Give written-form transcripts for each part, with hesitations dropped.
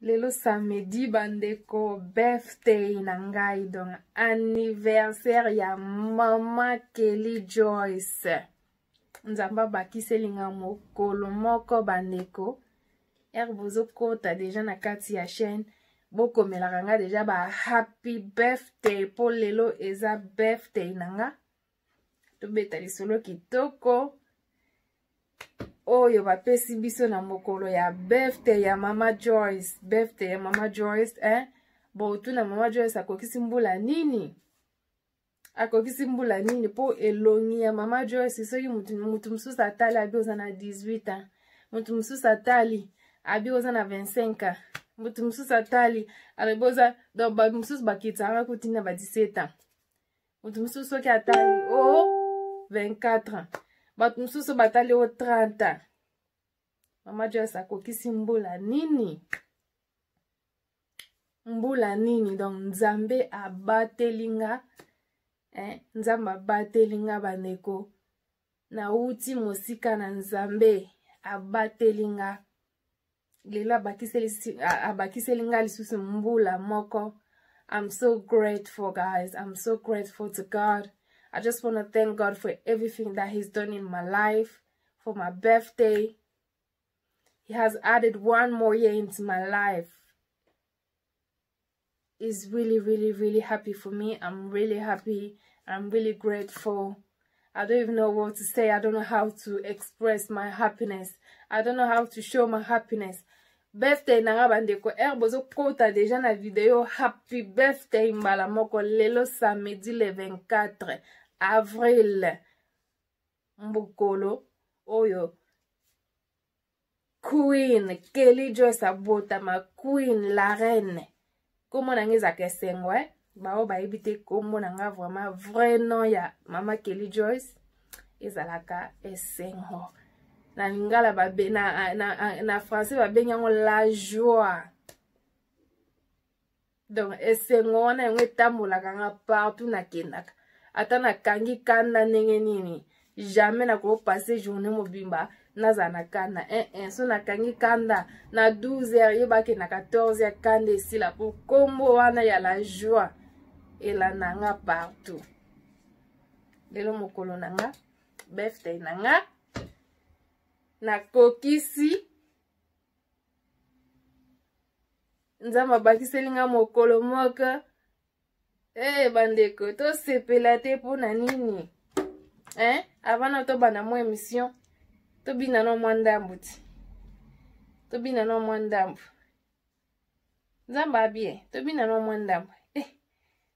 Lelo samedi bandeko birthday nangai donc anniversaire ya mama Kelly Joyce. Nzamba bakiselinga mokolo moko bandeko. Bozo kota deja na kati ya chaîne. Boko melakanga deja ba happy birthday po lelo eza birthday nanga. Tobeta lisolo kitoko. Oyo bapesi biso na mokolo ya birthday ya mama Joyce. Birthday ya mama Joyce, Botu na mama Joyce akokisi mbula nini? Akokisi mbula nini po elongi ya mama Joyce soki mutu mususu atali abi oza na 18 ans. Mutu mususu atali abi oza na 25 ans. Mutu mususu atali abi oza donc ba mususu bakitanga kutina ba 17 ans. Mutu mususu soki atali 24 ans. Batu mususu batali 30 ans. Mama Joyce akokisi mbula nini? Mbula nini? Donc Nzambe abatelinga. Nzambe abatelinga bandeko. Na uti mosika na Nzambe abatelinga. Lela abakiselinga lisusu mbula moko. I'm so grateful, guys. I'm so grateful to God. I just want to thank God for everything that He's done in my life, for my birthday. He has added one more year into my life. He's really, really, really happy for me. I'm really happy. I'm really grateful. I don't even know what to say. I don't know how to express my happiness. I don't know how to show my happiness. Birthday nanga bandeko bozo kota deja na video happy birthday mbala moko lelo samedi le 24 avril mbukolo oyo Queen Kelly Joyce abota ma Queen la reine komo nangeza kesengwe bao baibite komo nanga vraiment vrai nom ya mama Kelly Joyce ezalaka esengo. Na lingala babe na français babenyango la joie. Donc esengo wana yengwe tambolaka nga partout na kendaka. Ata na kangi kanda ndenge nini. Jamais na ko passer journée mobimba naza na kanda. So na kangi kanda na 12h yebake na 14h kanda esila po kombo wana ya la joie. Ela nanga partout. Lelo mokolo nanga birthday nanga na kokisi Nzamba bakiselinga mokolo moko bandeko to sepela te pona nini avant to bana mo émission to bina no mwandambu ti to bina no mwandambu Nzamba bien to bina no mwandambu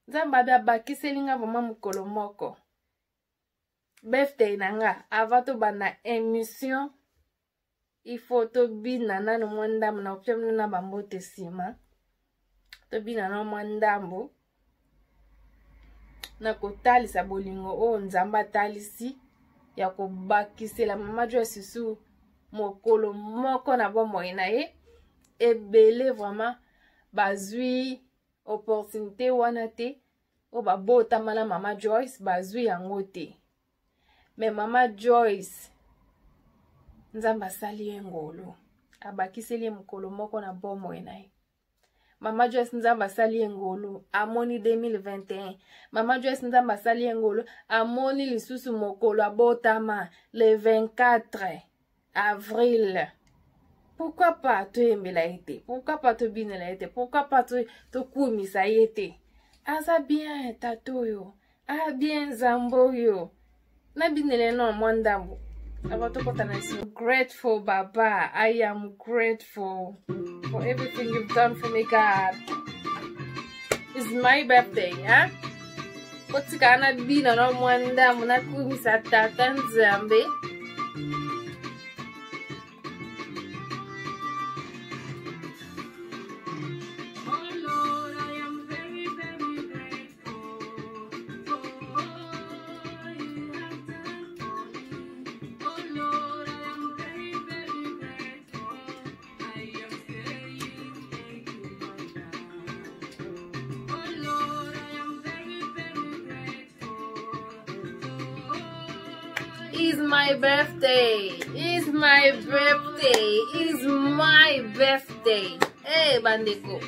Nzamba bia bakiselinga vraiment mokolo moko birthday nanga avant to bana émission. Il faut to bina na no mwandambu na opyamnu na bambote sima. To bina no mwandambu. Na kotalisa bolingo Nzamba talisi. Ya kobakisela mama Joyce su mokolo moko na bomoi na ye. Ebele vraiment bazui opportunité wana te. Babota mana mama Joyce bazui yango te. Mais mama Joyce Nzamba sali engolo abakiseli mokolo moko na bomoi na ye. Mama Joyce Nzamba sali engolo amoni 2021. Mama Joyce Nzamba sali engolo amoni lisusu mokolo abotama le 24 avril. Pourquoi pas to embela ete? Pourquoi pas to binela ete? Pourquoi pas to kumisa ete? Aza bien tatoyo. Bien zamboyo. Na binele no mwandambu. I'm grateful, Baba. I am grateful for everything you've done for me, God. It's my birthday, huh? What's gonna be no mwanda muna kumisa tata Nzambe? It's my birthday. It's my birthday. It's my birthday. Eh, bandeko.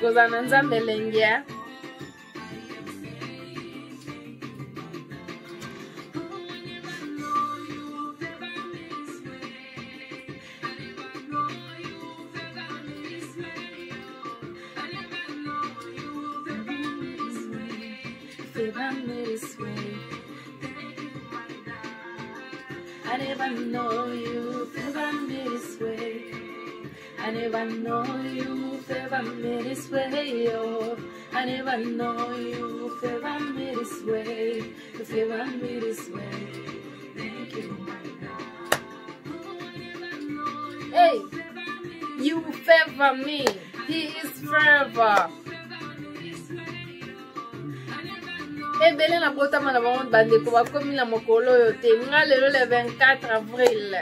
Kozana nzambe lengia. I never know you ever me this way. I never know you ever me this way. Oh, I never know you ever me this way. If you want me this way, thank you. Hey, you favor me. He is forever. Ebele na bota mana ba on bande ko ba komi na mokolo yo te nga lelo le 24 avril.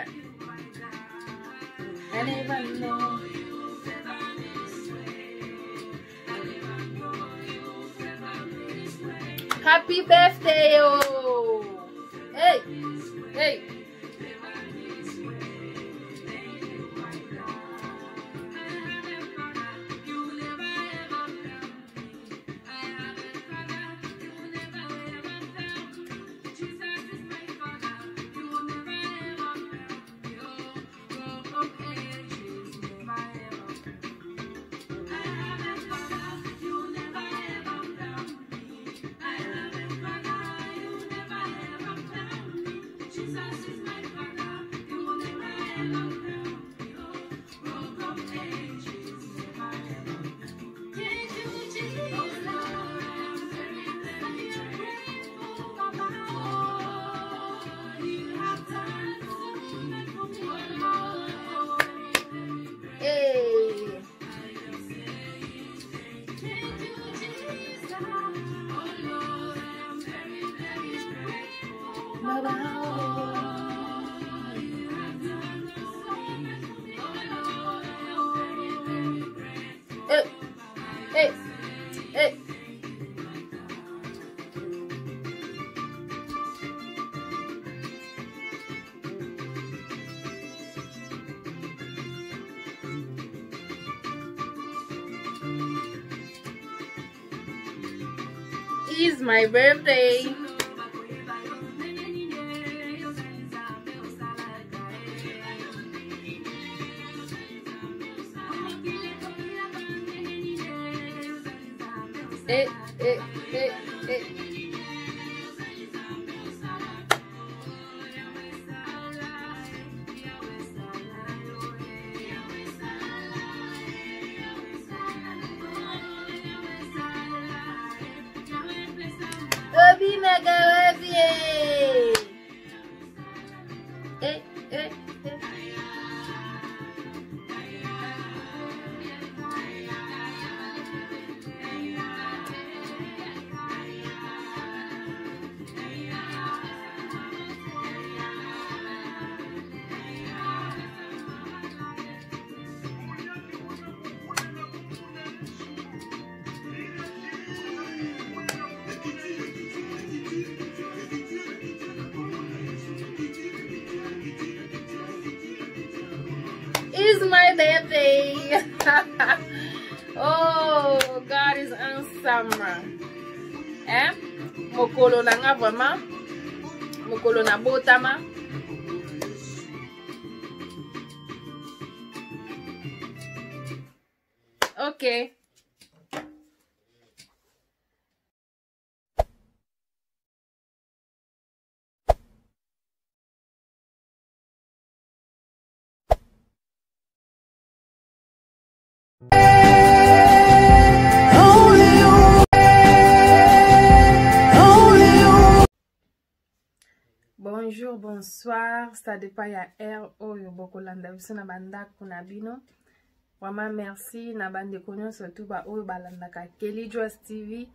I never know. Happy birthday, oh! Hey, hey. Hey, hey. It's my birthday. Eh. Obi Magawabi. It's my birthday. Oh, God is awesome. Mokolo na nga vraiment. Mokolo na botama. Okay. Bonjour, bonsoir, ça dépend ya air oyo bokolanda biso na banda kuna bino. Vraiment merci na bande konyo surtout ba oyo balandaka Kelly Joyce TV.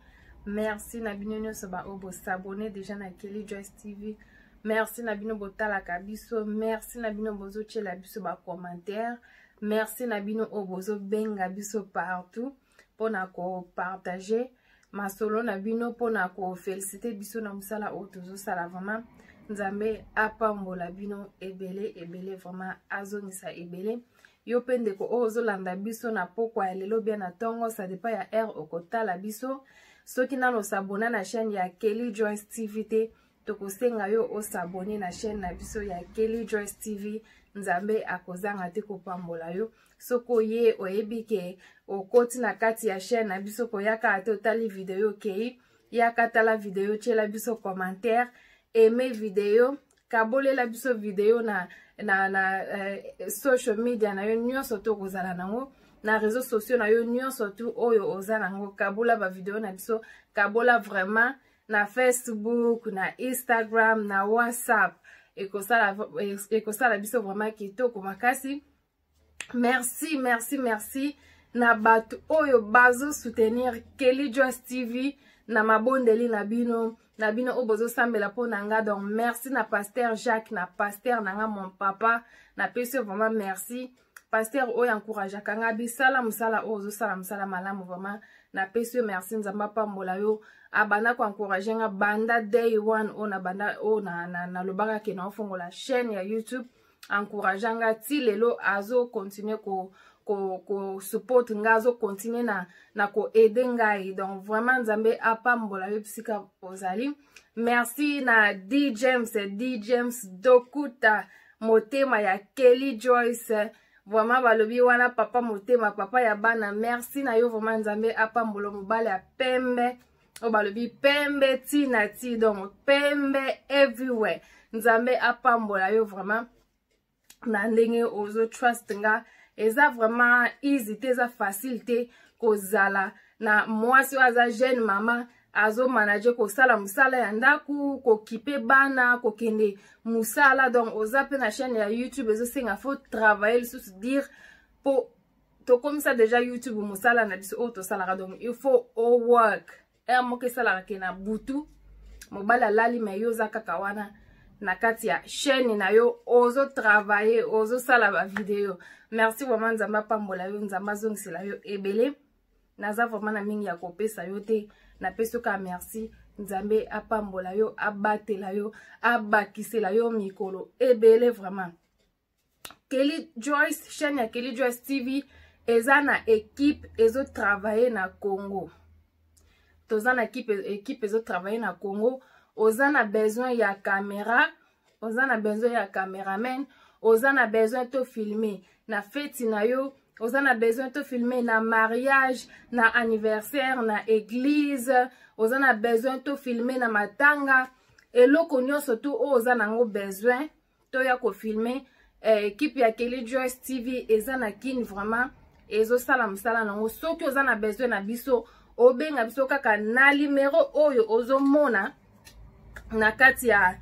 Merci na bino nyonso ba oyo bo s'abonner déjà na Kelly Joyce TV. Merci na bino botalaka biso. Merci na bino bozo tshela biso ba commentaire. Merci na bino oyo bozo benga biso partout pona ko partager masolo na bino pona ko féliciter biso na musala oyo tozo sala. Vraiment Nzambe apambola bino ebele ebele, vraiment azongisa ebele. Yo pende ko ozo landa biso na pokwa ya lelo bien na tongo, ça dépend ya air okotala biso. Soki nano s'abonner na chaîne ya Kelly Joyce TV te, tokosenga yo o s'abonner na chaîne na biso ya Kelly Joyce TV. Nzambe akozanga te kopambola yo. Soko ye oyebi ke okoti na kati ya chaîne na biso ko yaka ate otali video kei, yaka tala video tshela biso commentaire, aime video, kabole la biso video na social media na yo nyonso to kozala nango, na réseaux sociaux na yo nyonso to oyo oza nango, kabola ba video na biso, kabola vraiment na Facebook, na Instagram, na WhatsApp, ekosala biso vraiment kitoko makasi. Merci, merci, merci na batu oyo bazo soutenir Kelly Joyce TV na mabondeli na bino obozo sambela po nanga. Donc merci na Pasteur Jacques, na Pasteur nanga mon papa, na pese vraiment merci. Pasteur oyo encourage kanga bisala musala ozo sala musala malamu, vraiment na pese merci. Nzamba pambola yo abana ko encourager nga banda day one ona banda o na lobaka ke na ofongola chaîne ya YouTube, encourageanga ti lelo azo continuer ko support nga, azo continuer na ko aider ngai. Donc vraiment Nzambe apambola yo psika ozali. Merci na D James Dokuta motema ya Kelly Joyce, vraiment balobi wana papa motema, papa ya bana. Merci na yo vraiment, Nzambe apambola mobale ya pembe o balobi pembe tina ti, donc pembe everywhere. Nzambe apambola yo vraiment na ndenge ozo trust nga. Eza vraiment easy te, eza facile te kozala na mwasi aza jeune mama azo manager ko sala musala ya ndaku, ko kipe bana, ko kende musala. Donc oza pe na chaîne ya YouTube ezo senga faut travailler sous dire po to comme ça déjà YouTube musala na biso o to sala. Donc il faut au work e mo ke sala ke na butu mobala lali me yo za kaka wana na kati ya chaîne na yo ozo travailler, ozo sala ba video. Merci vraiment, Nzamba pambola yo, Nzamba zongisela yo ebele. Naza vraiment na mingi ya kopesa yo te, na peso ka merci. Nzambe apambola yo, abatela yo, abakisela yo mikolo ebele vraiment. Kelly Joyce, chaîne ya Kelly Joyce TV eza na équipe ezo travailler na Congo. Toza na équipe ezo travailler na Congo. Oza na besoin ya caméra, oza na besoin ya cameraman, oza na besoin to filmer na fête na yo, oza na besoin to filmer na mariage, na anniversaire, na église, oza na besoin to filmer na matanga. Eloko nyonso to oza nango besoin to ya ko filmer. Équipe ya Kelly Joyce TV eza na kin vraiment ezo sala musala nango. Soki oza na besoin na biso obenga biso kaka na numéro oyo ozo mona na kati ya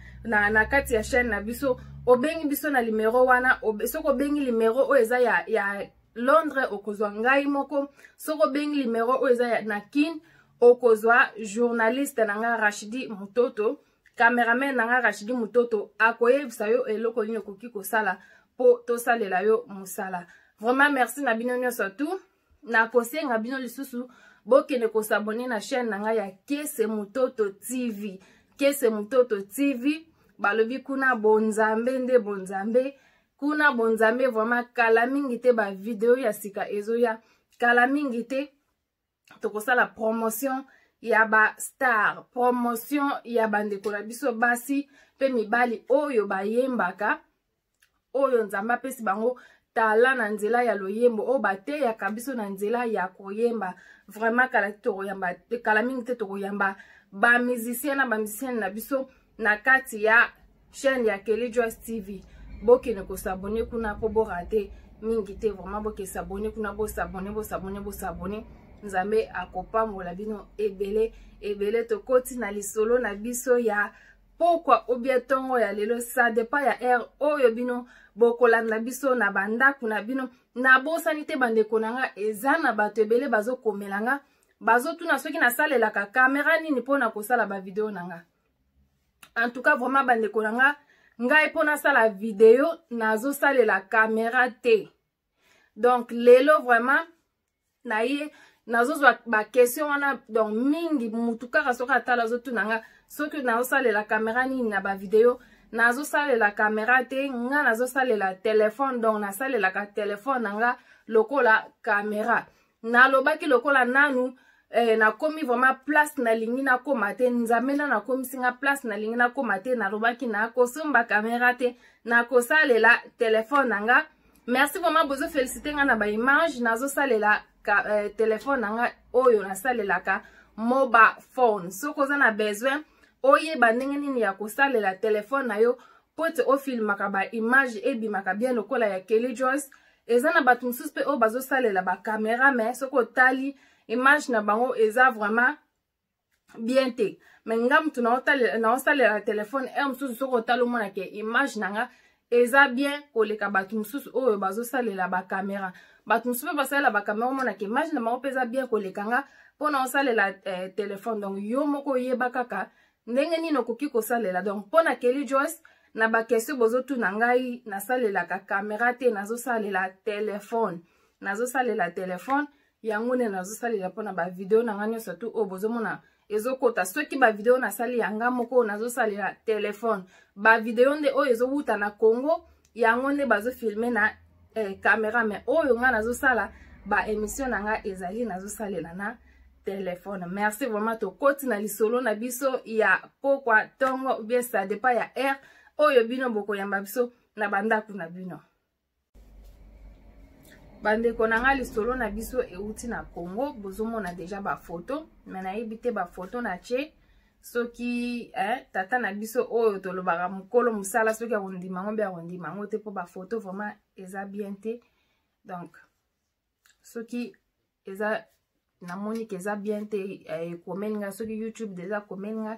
chaîne na biso, obengi biso na numéro wana. Soko bengi numéro o eza ya Londres okozwa ngai moko, soko bengi numéro o eza na kin okozwa journaliste nanga Rachidi Mutoto, cameraman nanga Rachidi Mutoto akoyebisa yo eloko nini okoki kosala po tosalela yo musala. Vraiment merci na bino nyonso tu, na kosenga bino lisusu bokende ko s'abonner na chaîne nanga ya Kese Mutoto TV. Kese Mutoto TV balobi kuna bonzambe nde bonzambe, kuna bonzambe vraiment kala mingi te ba video ya sika ezo ya kala mingi te tokosala promotion ya ba star, promotion ya bandeko na biso basi pe mibali oyo bayembaka, oyo Nzamba pesi bango tala na nzela ya loyembo o bate ya kabiso na nzela ya koyemba. Vraiment kala tokoyamba, kala mingi te tokoyamba ba musicien na biso na kati ya chaîne ya Kelly Joyce TV. Bokene ko s'abonner kuna po bo rater mingi te, vraiment boke s'abonner kuna bo s'abonner. Nzambe akopambola bino ebele to koti na lisolo na biso ya pokwa obietongo ya lelo. Ça dépend ya air oyo bino bokolanda biso na bandaku na bino, na bosani te bandeko nanga eza na bato ebele bazokomelanga bazotuna soki nasalelaka kamera nini mpona kosala bavideo nanga. En tout cas vraiment bandeko nanga ngai mpona sala video nazosalela kamera te. Donc lelo vraiment naye nazozwa ba question wana donc mingi mutu kaka soki atala azotuna nga soki nazosalela kamera nini na bavideo. Nazosalela kamera te nga nazosalela telefone donc nasalelaka telefone nanga lokola kamera. Nalobaki lokola nanu nakomi vraiment place nalingi nakoma te nzambe nakomisinga place nalingi nakoma te nalobaki nakosomba kamera te nakosalela telefone nanga. Merci vraiment bozo féliciter nga na ba image nazosalela telefone nanga oyo nasalelaka mobile phone. Soko za na besoin oyeba ndenge nini ya kosalela telefone na yo pote ofilmaka ba image ebimaka bien lokola ya Kelly Joyce. Eza na bato mosusu pe oyo bazosalela ba kamera mais soko tali image na bango eza vraiment bien te. Mais nga mutu naosalela telefone mosusu soko tali omona ke image nanga eza bien koleka bato mosusu oyo bazosalela ba kamera. Bato mosusu pe basalela ba kamera omona ke image na bango pe eza bien koleka nga mpona osalela telefone. Donc yo moko oyeba kaka ndenge nini okoki kosalela. Donc mpona Kelly Joyce na ba question bozotuna ngai nasalelaka kamera te nazosalela telefone. Nazosalela telefone yango ne nazosalela mpona ba video na ngani surtout o bozomona ezokota soki ba video nasali yanga moko nazosalela telefone. Ba video nde oyo ezowuta na Congo yango nde bazofilme na kamera mais oyo nga nazosala ba émission nanga ezali nazosalela na téléphone. Merci vraiment to koti na lisolo na biso ya pokwa tongo bien ça dépend ya air oyo bino boko yamba biso na bandaku na bino. Bandeko nanga lisolo na biso euti na Congo bozomona déjà ba photo mais na yebite ba photo na che soki tata na biso oyo tolobaka mukolo musala soki akondima ngombe akondima ngote po ba photo vraiment eza bien te. Donc soki eza namoni keza bien te komenga soki YouTube déjà komenga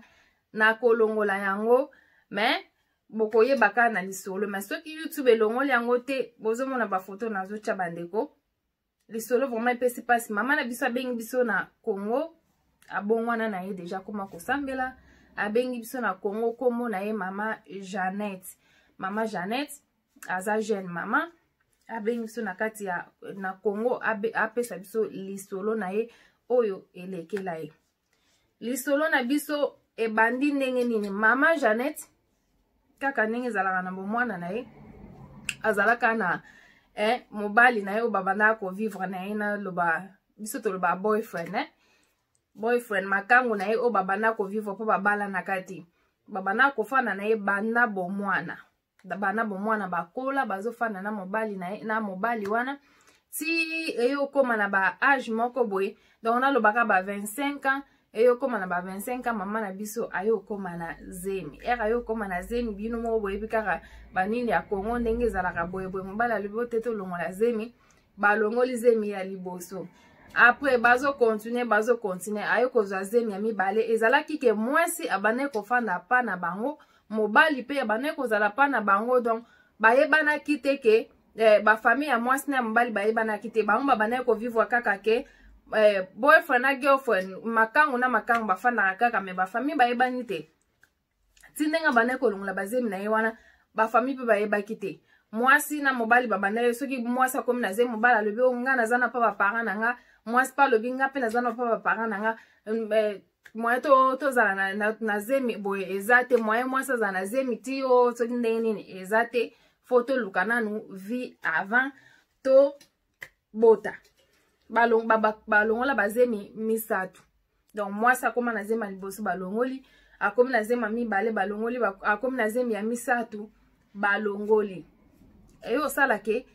na kolongola yango mais bokoye baka na lisolo mais soki YouTube elongoli yango te bozomona ba photo nazocha bandeko lisolo vraiment epesi pasi. Mama na biso abengi biso na Congo abongwana na ye déjà koma kosambela abengi biso na Congo komo na ye mama Jeannette. Mama Jeannette aza jeune mama abengi biso na kati ya na Congo apesa biso lisolo na ye oyo elekela ye. Lisolo na biso ebandi ndenge nini. Mama Jeannette kaka ndenge ezalaka na bomwana na ye azalaka na mobali na ye oyo babanda kovivre na ye na loba biso toloba boyfriend boyfriend makango na ye oyo babanda kovivre mpo babala na kati babanda kofana na ye banda bomwana. Bana bomwana bakola bazofana na mobali na mobali wana ti eyo koma na ba âge moko boye. Donc na lobaka ba 25 ans eyo koma na ba 25 ans mama na biso ayo koma na zemi. Ayo koma na zemi bino mo boye bikaka banini ya Congo ndenge ezalaka boye boye mobali alibo teto longola zemi balongoli zemi ya liboso. Après bazo continuer ayo kozwa zemi ya mibale ezalaki ke mwasi abane kofanda pa na bango mobali pe abane kozala pa na bango. Donc bayebana kite ke ba famille ya mwasi na mobali bayebana kite bango babane ko vivre kaka ke boyfriend na girlfriend makango na makango bafanda kaka me ba famille bayebani te tindenga bane ko lungula bazemi na ye wana ba famille pe bayeba kite mwasi na mobali babanda soki mwasi akomi na zemi mobali alobi nga nazana pa ba parents nanga mwasi pa lobi nga pe nazana pa ba parents nanga moye tozala na zemi boye eza te moye mwasi azala na zemi ti o soki ndenge nini eza te fo toluka nanu vie avant to bota balongola bazemi misato. Donc mwasi akoma na zemi ya liboso balongoli akomi na zemi ya mibale balongoli akomi na zemi ya misato balongoli. Eyo osala ke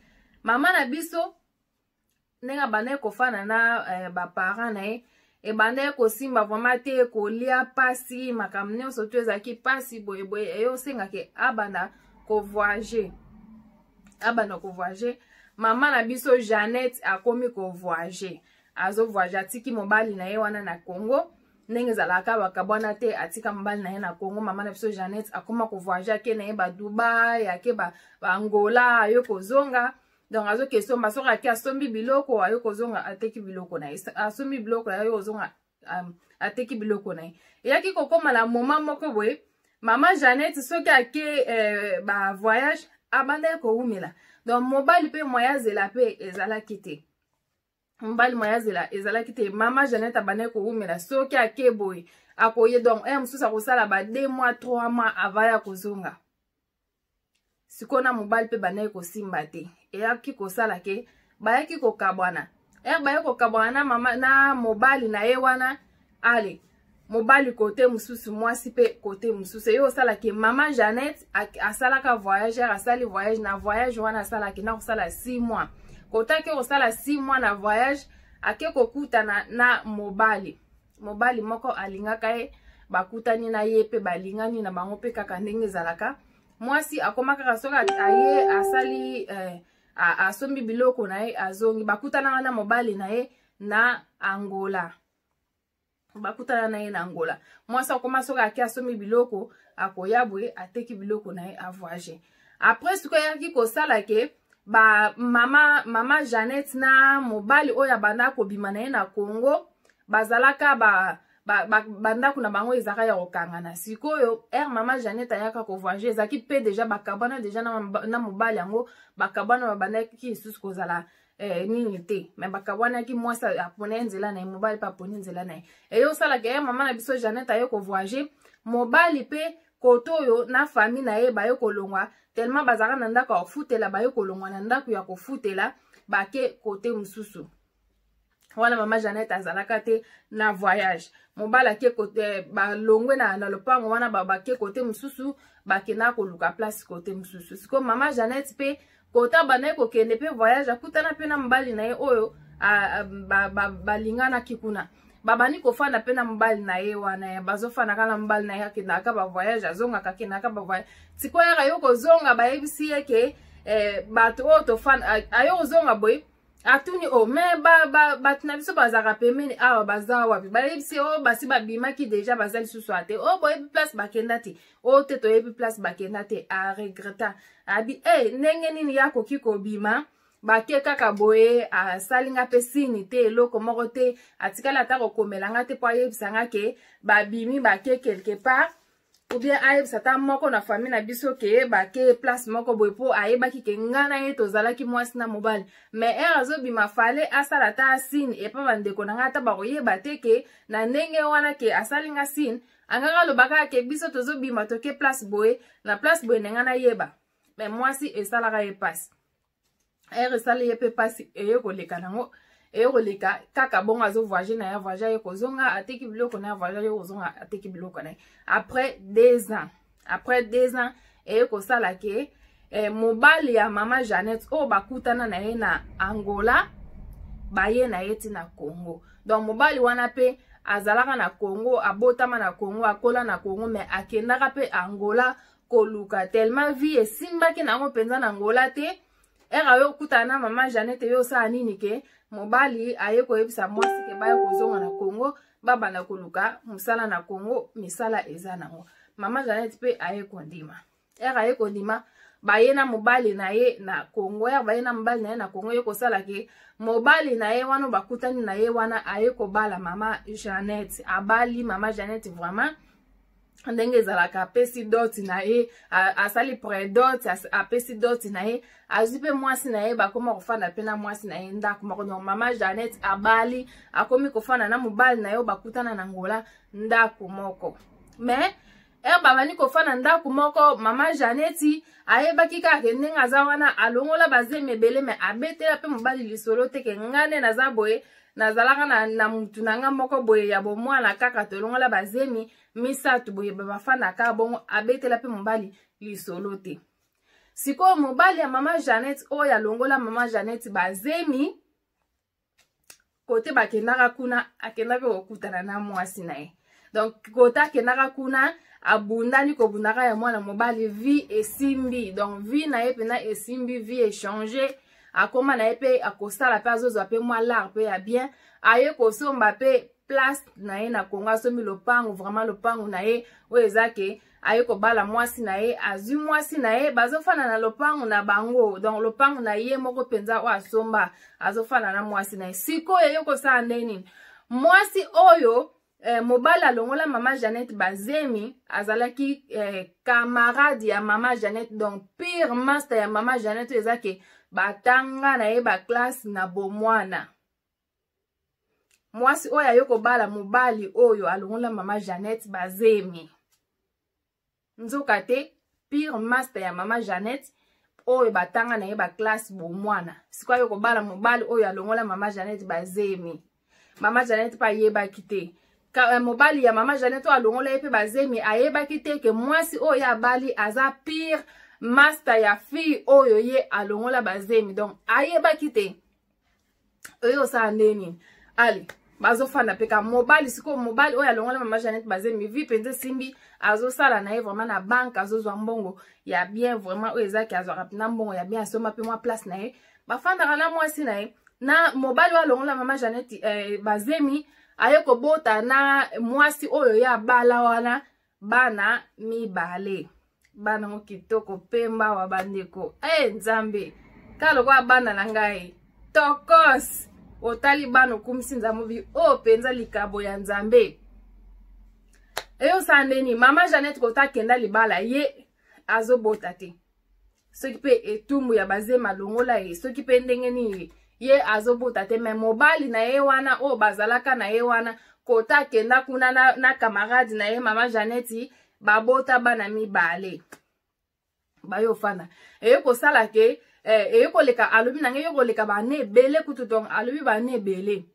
mama na biso ndenge bane kofana na ba parents na ye ebanda kosimba vraiment te kolia pasi makambo nyonso to ezalaki pasi boye boye eyo osenga ke abanda ko voyager mama na biso Jeannette akomi ko voyager azo voyager atiki mobali na ye wana na Congo ndenge ezalaka bakabwana te atika mobali na ye na Congo. Mama na biso Jeannette akoma ko voyager ke na ye ba Dubai ake ba Angola ayo kozonga donc azo question basoka aki asombi biloko ayo kozonga ateki biloko na ye asombi biloko ayo kozonga ateki biloko na ye eyaki kokoma na moment moko boye mama Jeannette soki ake ba voyage abanda koumela donc mobali pe moya zela pe ezalaki te mobali moya zela ezalaki te mama Jeannette abanda koumela soki ake boye akoye donc mosusu akosala ba 2 mois 3 mois avaya kozonga sikona mobali pe banaye kosimba te eyaki kosala ke bayaki kokabwana bayaki kokabwana mama na mobali na ye wana ale mobali kote mususu mwasi pe kote mususu yo osala ke mama Jeannette asalaka voyage asali voyage na voyage wana asala ke na kosala 6 mois kota ke kosala 6 mois na voyage ake kokutana na mobali moko alingaka ye bakutani na ye pe balingani na bango pe kaka ndenge ezalaka mwasi akomaka soka aye asali asombi biloko na ye azongi bakutana na mobali na ye na Angola bakutana na ye na Angola mwasi akoma soka ake asombi biloko akoyabwe ateki biloko na ye avoyage après siko yaki kosala ke ba mama Jeannette na mobali oya banda kobima na ye na Congo bazalaka bandako na bango ezaka ya kokangana sikoyo mama Jeannette ayaka kovoyager ezaki pe deja bakabana deja na mobali yango bakabana babandaki lisusu kozala nini te me bakabwanaki mwasi apone nzela na ye mobali pe apone nzela na ye eyo osalaka mama na biso Jeannette aye kovoyager mobali pe koto oyo na famille na ye baye kolongwa tellement bazalaka na ndako ya kofutela baye kolongwa na ndako ya kofutela bake kote mususu wana mama Jeannette azalaka te na voyage mobala ke kote balongwe na lopango wana bake kote mususu bakena koluka place kote mususu siko mama Jeannette pe kota banaye kokende pe voyage akutana pe na mobali na ye oyo balingana kikuna babani kofanda pe na mobali na ye wana bazofanaka na mobali na ye akendaka ba voyage azongaka akendaka ba voyage siko yaka yo kozonga bayebisi ye ke bato oyo tofanda ayo kozonga boye atuni me bato na biso bazaka pemeni awa baza wapi bayebisi basi babimaki deja baza lisusu ate boyebi place bakenda te te toyebi place bakenda te aregreta abi ndenge nini yakoki kobima bake kaka boye asalinga pe sini te eloko moko te atikala ata kokomelanga te po ayebisanga ke babimi bake quelque part ou bien ayebisa ta moko na famille na biso ke bake place moko boye po ayebaki ke nga na ye tozalaki mwasi na mobali me azobima fale asala ta sine epa bandeko na nga ata bakoyeba te ke na ndenge wana ke asalinga sine angaka lobaka ke biso tozobima toke place boye na place boye nenga na yeba me mwasi esalaka ye pasi esali ye pe pasi eye koleka nango eye koleka kaka bongo azo voyager na ya voyager ye kozonga ateki biloko na ya voyager ye kozonga ateki biloko na ye après 2 ans eye kosala ke mobali ya mama Jeannette oyo bakutana na ye na Angola baye na ye ti na Congo donc mobali wana pe azalaka na Congo abotama na Congo akola na Congo me akendaka pe Angola koluka tellement vie esimbaki nango mpenza na Angola te ayo kutana na mama Jeannette yo sa nini ke mobali aye koyebisa mwasi ke baye kozonga na Congo babanda koluka musala na Congo misala eza nango mama Jeannette pe aye kondima aye kondima baye na mobali na ye na Congo baye na mobali na ye na Congo ye kosala ke mobali na ye wana bakutani na ye wana aye kobala mama Jeannette abali mama Jeannette vraiment ndenge ezalaka apesi doti na ye asali predoti apesi doti na ye azwi pe mwasi na ye bakoma kofanda pe na mwasi na ye ndako moko donc mama Jeannette abali akomi kofanda na mobali na ye bakutana na Angola ndako moko mais babani kofanda ndako moko mama Jeannette ayebaki kaka ndenge aza wana alongola bazemi ebele me abetela pe mobali lisolo te ke ngane naza boye nazalaka na mutu nanga moko boye ya bomwana kaka tolongola bazemi misatu boye bafanda ka bongo abetela pe mobali lisolo te siko mobali ya mama Jeannette oyo alongola mama Jeannette bazemi kote bakendaka kuna akendaka kokutana na mwasi na ye donc kote akendaka kuna abundani kobundaka ya mwana mobali vie esimbi donc vie na ye pena esimbi vie échanger akoma na ye pe akosala pe azozwa pe mwa lar pe ya bien aye kosomba pe place na ye na Congo asomi lopango vraiment lopango na ye oyo eza ke aye kobala mwasi na ye azwi mwasi na ye bazofana na lopango na bango donc lopango na ye moko penza oyo asomba azofana na mwasi na ye sikoyo ye kosala ndeni mwasi oyo mobali alongola mama Jeannette Bazemi azalaki camarade ya mama Jeannette donc pire master ya mama Jeannette eza ke batanga na ye ba classe na bomwana mwasi oyo aye kobala mobali oyo alongola mama Jeannette Bazemi nzoka te pire master ya mama Jeannette oyo batanga na ye ba classe bomwana sikoyo aye kobala mobali oyo alongola mama Jeannette Bazemi mama Jeannette pa yebaki te mobali ya mama Jeannette alongola ye pe Bazemi ayebaki te ke mwasi oyo abali aza pire master ya fille oyo ye alongola Bazemi donc ayebaki te oyo osala ndeni ali bazofanda pe ka mobali siko mobali oyo alongola mama Jeannette Bazemi vi penze simbi azosala na ye vraiment na banque azozwa mbongo ya bien vraiment oyo ezaki azwaka na mbongo ya bien asoma pe mwa place na ye bafandaka na mwasi na ye na mobali oyo alongola mama Jeannette Bazemi aye kobota na mwasi oyo ya bala wana bana mibale bana mo kitoko pemba wa bandeko nzambe kalo kwa bana na ngai tokos otali bano kumisi nzamobi penza likabo ya nzambe eyo sandeni mama Jeannette kota kenda libala ye azobota te soki pe etumbu ya Bazemi alongola ye soki pe ndenge nini ye azobota te me mobali na ye wana bazalaka na ye wana kota kenda kuna na camarade na ye mama Jeannette babota bana mibale bayo fana eye kosala ke eye koleka alobi nange yo koleka bane ebele kutu donc alobi bane ebele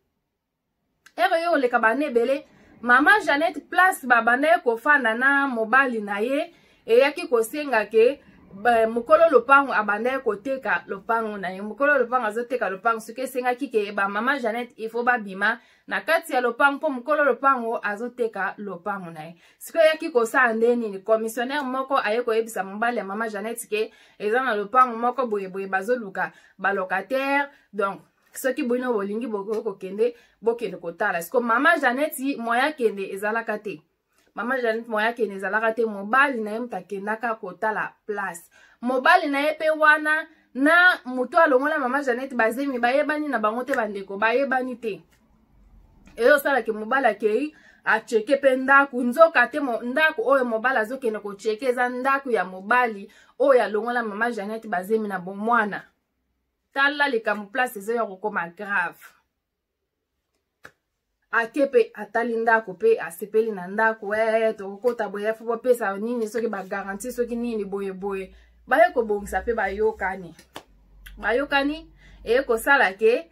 eye koleka bane ebele mama Jeannette place babanda ye kofanda na mobali na ye eyaki kosenga ke mukolo lopango abanda ye koteka lopango na ye mukolo lopango azoteka lopango soki esengaki ke mama Jeannette ifo babima na kati ya lopango mpo mukolo lopango azoteka lopango na ye sikoyo eyaki kosala ndeni ni commissionnaire moko aye koyebisa mobali ya mama Jeannette ke eza na lopango moko boyeboye bazoluka balocataire donc soki bino bolingi bokende bokende kotala siko mama Jeannette moya kende ezalaka te mama Jeannette moya kende ezalaka te mobali na ye mutakendaka kotala place mobali na ye pe wana na mutu alongola mama Jeannette Bazemi bayebani na bango te bandeko bayebani te eyo salaki mobali akei acheke pe ndaku nzoka te ndaku oyo mobali azokende kocheke eza ndaku ya mobali oyo alongola mama Jeannette Bazemi na bomwana tala likambo place ezo ya kokoma grave akepe atali ndako pe asepeli na ndako tokokota boye fo bopesa nini soki bagaranti soki nini boye baye kobongisa pe bayokani eye kosala ke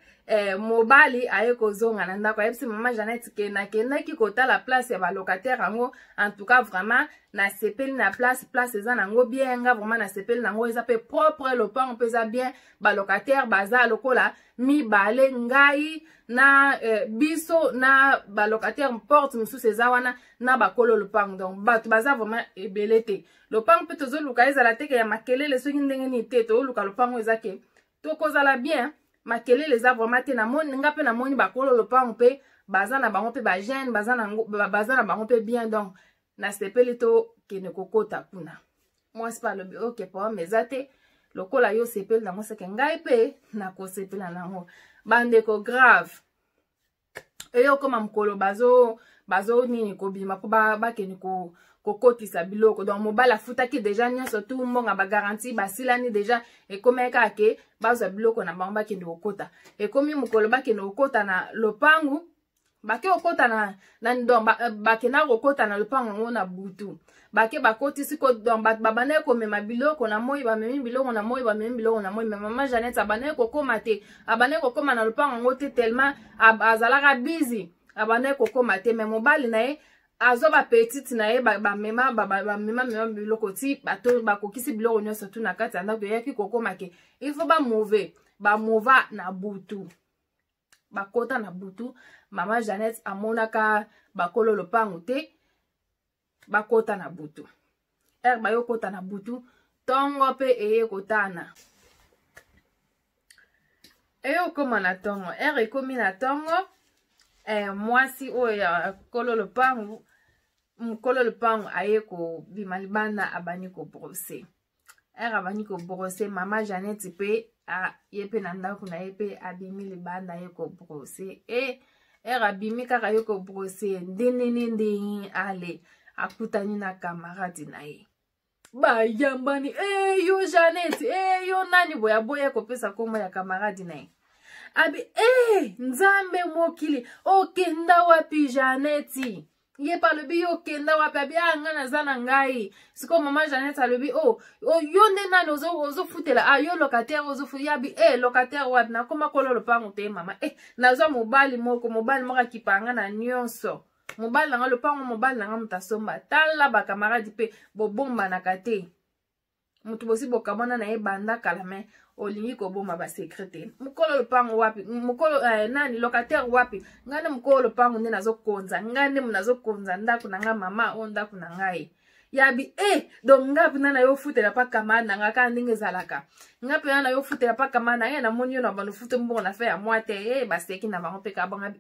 mobali aye kozonga na ndako ayebisi mama Jeannette ke nakendaki kotala place ya balocataire yango en tout cas vraiment nasepeli na place eza nango bien nga vraiment nasepeli nango eza pe propre lopango mpe eza bien balocataire baza lokola mibale ngai na biso na balocataire porte mosusu eza wana na bakolo lopango donc bato baza vraiment ebele te lopango mpe tozoluka ezala teke ya makelele soki ndenge nini te tozoluka lopango eza ke tokozala bien makelele eza vraiment te namoni nga pe namoni bakolo lopango pe baza na bango pe ba jeune baza na bango pe bien donc nasepeli to kene kokota kuna mwasi pa lobi ok pa meza te lokola yo sepeli nango seke ngai pe nakosepela nango bandeko grave eyo koma mkolo bazo nini kobima po bakene kokotisa biloko donc mobali afutaki deja nyonso tu mbonga bagaranti basilani deja ekomi kaka ke bazwa biloko na bango bakende kokota ekomi mokolo bakende kokota na lopangu bake kokota na donc bakenda kokota na lopangu yango na butu bake bakotisi ko donc babanda komema biloko na moi bamemi biloko na moi bamemi biloko na moi mais mama Jeannette abanda kokoma te abanda kokoma na lopangu yango te tellement azalaka busy abanda kokoma te mais mobali na ye azo ba petite na ye bamema biloko ti bato bakokisi biloko nyonso tu na kati ya ndako eyaki kokoma ke il faut bamova na butu bakota na butu mama Jeannette amonaka bakolo lopangu te bakota na butu bayokota na butu tongo pe eye kotana eyo koma na tongo ere komi na tongo mwasi oyo kolo lopangu mkolo lupangu aye ko bima libanda abani ko brosser abani ko brosser mama Jeannette pe yepe na ndako na yepe abimi libanda aye ko brosser abimi kaka ye ko brosser ndenene ale akutani na camarade na ye ba yambani yo Jeannette yo nani boya ko pesa koma ya camarade na ye abi nzambe mokili okenda wapi Jeannette ye pa lobi yo kenda wapi abi ngana zana ngai siko mama Jeannette alobi yo nde nani ozo futela yo locataire ozo fuya abi locataire wapi na koma kolo lopango te mama nazwa mobali moko kipanga na nyonso mobali nanga lopango mobali nanga mutasomba tala ba camarade pe bobomba na kate mutu bosi bokamona na ye banda kalame olingi ko bomba ba secrétaire mukolo lopango wapi mukolo nani locataire wapi ngane mukolo lopango nde nazokonza ngane munazokonza ndako nanga mama ndako nangai yabi donc ngapi nana yo futela pa kamana nanga ka ndenge zalaka ngapi nana yo futela pa kamana ye na moni yo na banu futu mbongo na fe ya moite ba seki na bango pe ka banga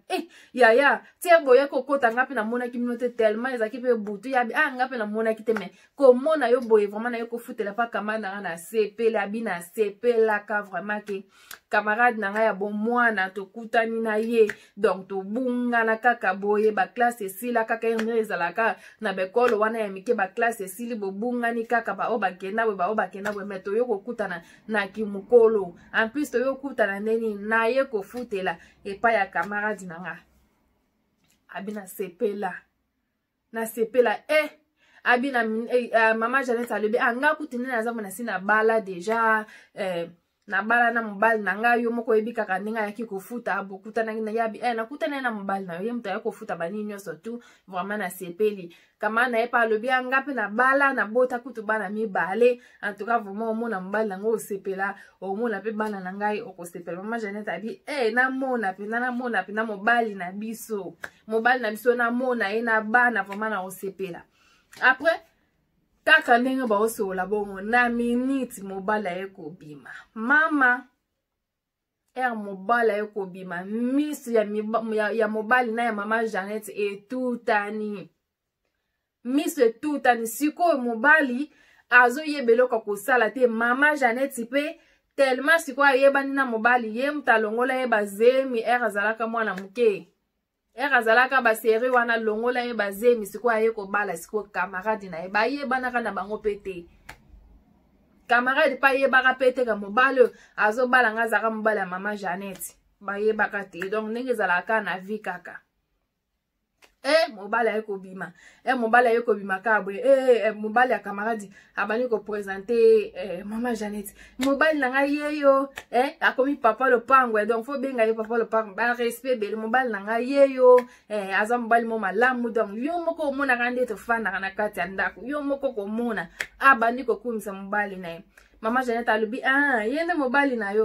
ya tie boye ko kota ngapi na mona kiminote tellement ezaki pe butu yabi ngapi na mona kiteme ko mona yo boye vraiment na yo ko futela pa kamana na CP la bina CP la ka vraiment ke camarade nanga ya bon mwana to kutani na ye donc to bunga na kaka boye ba classe sila kaka ezalaka na bekolo wana ya mike ba classe sili bobunga ni kaka ba obakenda we meto yo kokutana na kimukolo en plus to yo kutana ndeni na ye ko futela epa ya camarade nanga abina sepela na sepela abina mama Jeannette alobi nga kutine na zamu na sina bala deja na bala na mobali nanga yo moko yebi kaka ndinga yaki kofuta abokutana na yabi nakutana na mobali na yo mta yako futa bani nyonso tu vraiment na sepeli kama na epa lobi ngapi na bala na bota kutu bana mibale en tout cas vraiment omona mobali nanga osepela omona pe bana na ngai okosepela mama Jeannette abi na mona pe na mobali na biso na mona na bana vraiment na osepela après kaka ndenge ba osola bongo na minute mobala eko bima mama mobala eko bima misu ya mobali na ya mama Jeannette etutani misu etutani siko mobali azo yebelo kwa kosala te mama Jeannette pe tellement siko ayebani na mobali ye mutalongola ye bazemi azalaka mwana muke azalaka ba seri wana longola ye bazemi siko aye ko bala siko camarade na ye ba ye banaka na bango pete camarade pa ye baka pete ka mobali azo bala nga zaka mobali ya mama Jeannette ba ye baka te donc ndenge zalaka na vie kaka mobali ayeko bima mobali ayeko bima kabwe mobali ya camarade abani ko présenter mama Jeannette mobali nanga yeyo akomi papa lopango donc faut benga ye papa lopango ba respect bele mobali nanga yeyo aza mobali mo malamu donc yo moko mona kande to fana na kati ya ndako yo moko ko mona abani ko kumisa mobali na ye mama Jeannette alobi yende mobali na yo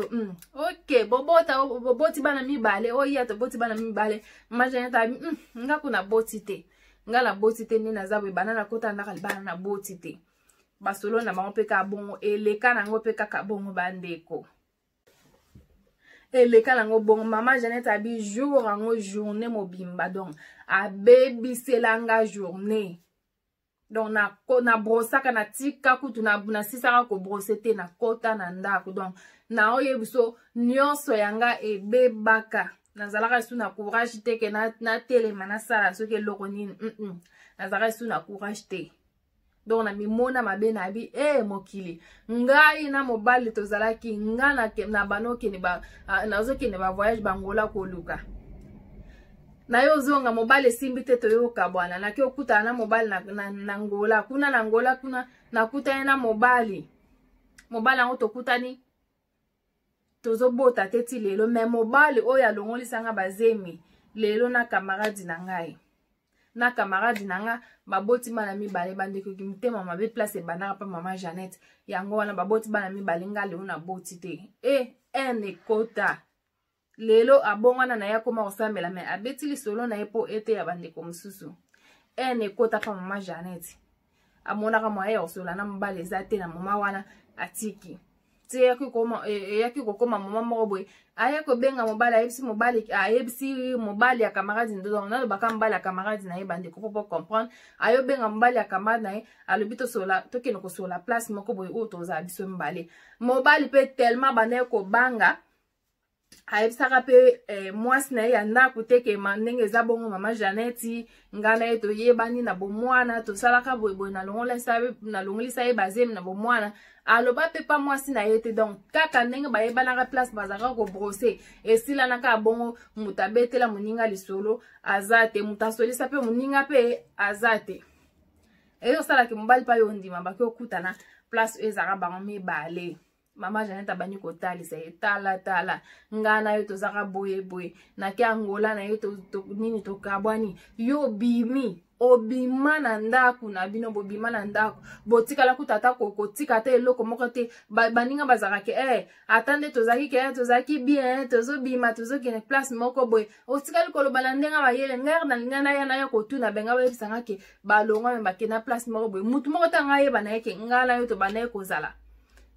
okay boboti bana mibale ya to boti bana mibale mama Jeannette abi nga kuna boti te nga la boti te ni nazabwe banana kota ndaka bana na boti te basolo na bango pe ka bongo eleka nango pe kaka bongo bandeko eleka nango bongo mama Jeannette abi jour ango journée mobimba donc abebiselanga journée donc na brosaka na tika kutu na sisaka ko brosser te na kota na ndako donc na oyebiso nyonso yanga ebebaka nazalaka su na courage te ke na telema na sala soki eloko nini nazalaka su na courage te donc na mimona mabe na bi mokili ngai na mobali tozalaki nga na bano kene nazokende ba voyage bangola koluka na yo zonga mobile simbi te toyoka bwana na kyo kuta na mobile na ngola kuna na ngola kuna na kuta na mobile ngo tokutani tozobota teti lelo mais mobile oya longolisanga bazemi lelo na camarade na ngai na camarade nanga baboti bana mibale bandeko kimtema mabe place banaka pa mama Jeannette yango wana baboti bana mibale ngale una boti te ekota lelo abongwana na ya koma osambela me abetili solo na epo ete ya bandeko mususu ekota pa mama Jeannette amonaka moya ya osola na mobali eza te na mama wana atiki ti yaki kokoma mama moko boye aya kobenga mobali ayebisi mobali ya camarade donc nalobaka mobali ya camarade na ye bandeko po comprendre ayo benga mobali ya camarade na ye alobi tokende kosola place moko boye oyo tozala biso mibale mobali mpe tellement banda ye kobanga ayebisaka mpe mwasi na ye ya ndako te ke ndenge eza bongo mama Janeti nga na ye toyebani na bomwana tosalaka boyeboye nalongolisa ye bazemi na bomwana aloba mpe pa mwasi na ye te donc kaka ndenge bayebanaka place bazalaka kobrose esilanaka bongo moto abetela moninga lisolo aza te moto asolisa mpe moninga mpe aza te eyosalaki mobali mpe yo ndima baki okutana place oyo ezalaka bango mibale mama Janete abani kotalisa ye tala nga na yo tozaka boye naki angola na ye nini tokabwani yo bimi obima na ndako na bino bobima na ndako botikala kutata kotika te eloko moko te baninga bazalaka ke atande tozalaki bien tozobima tozokende place moko boye otikali koloba na ndenga bayele ngere na linga na ya na ya kotuna benga bayebisanga ke balongwa me bakenda place moko boye mutu moko te anga yeba na ye ke nga na yo tobanda ye kozala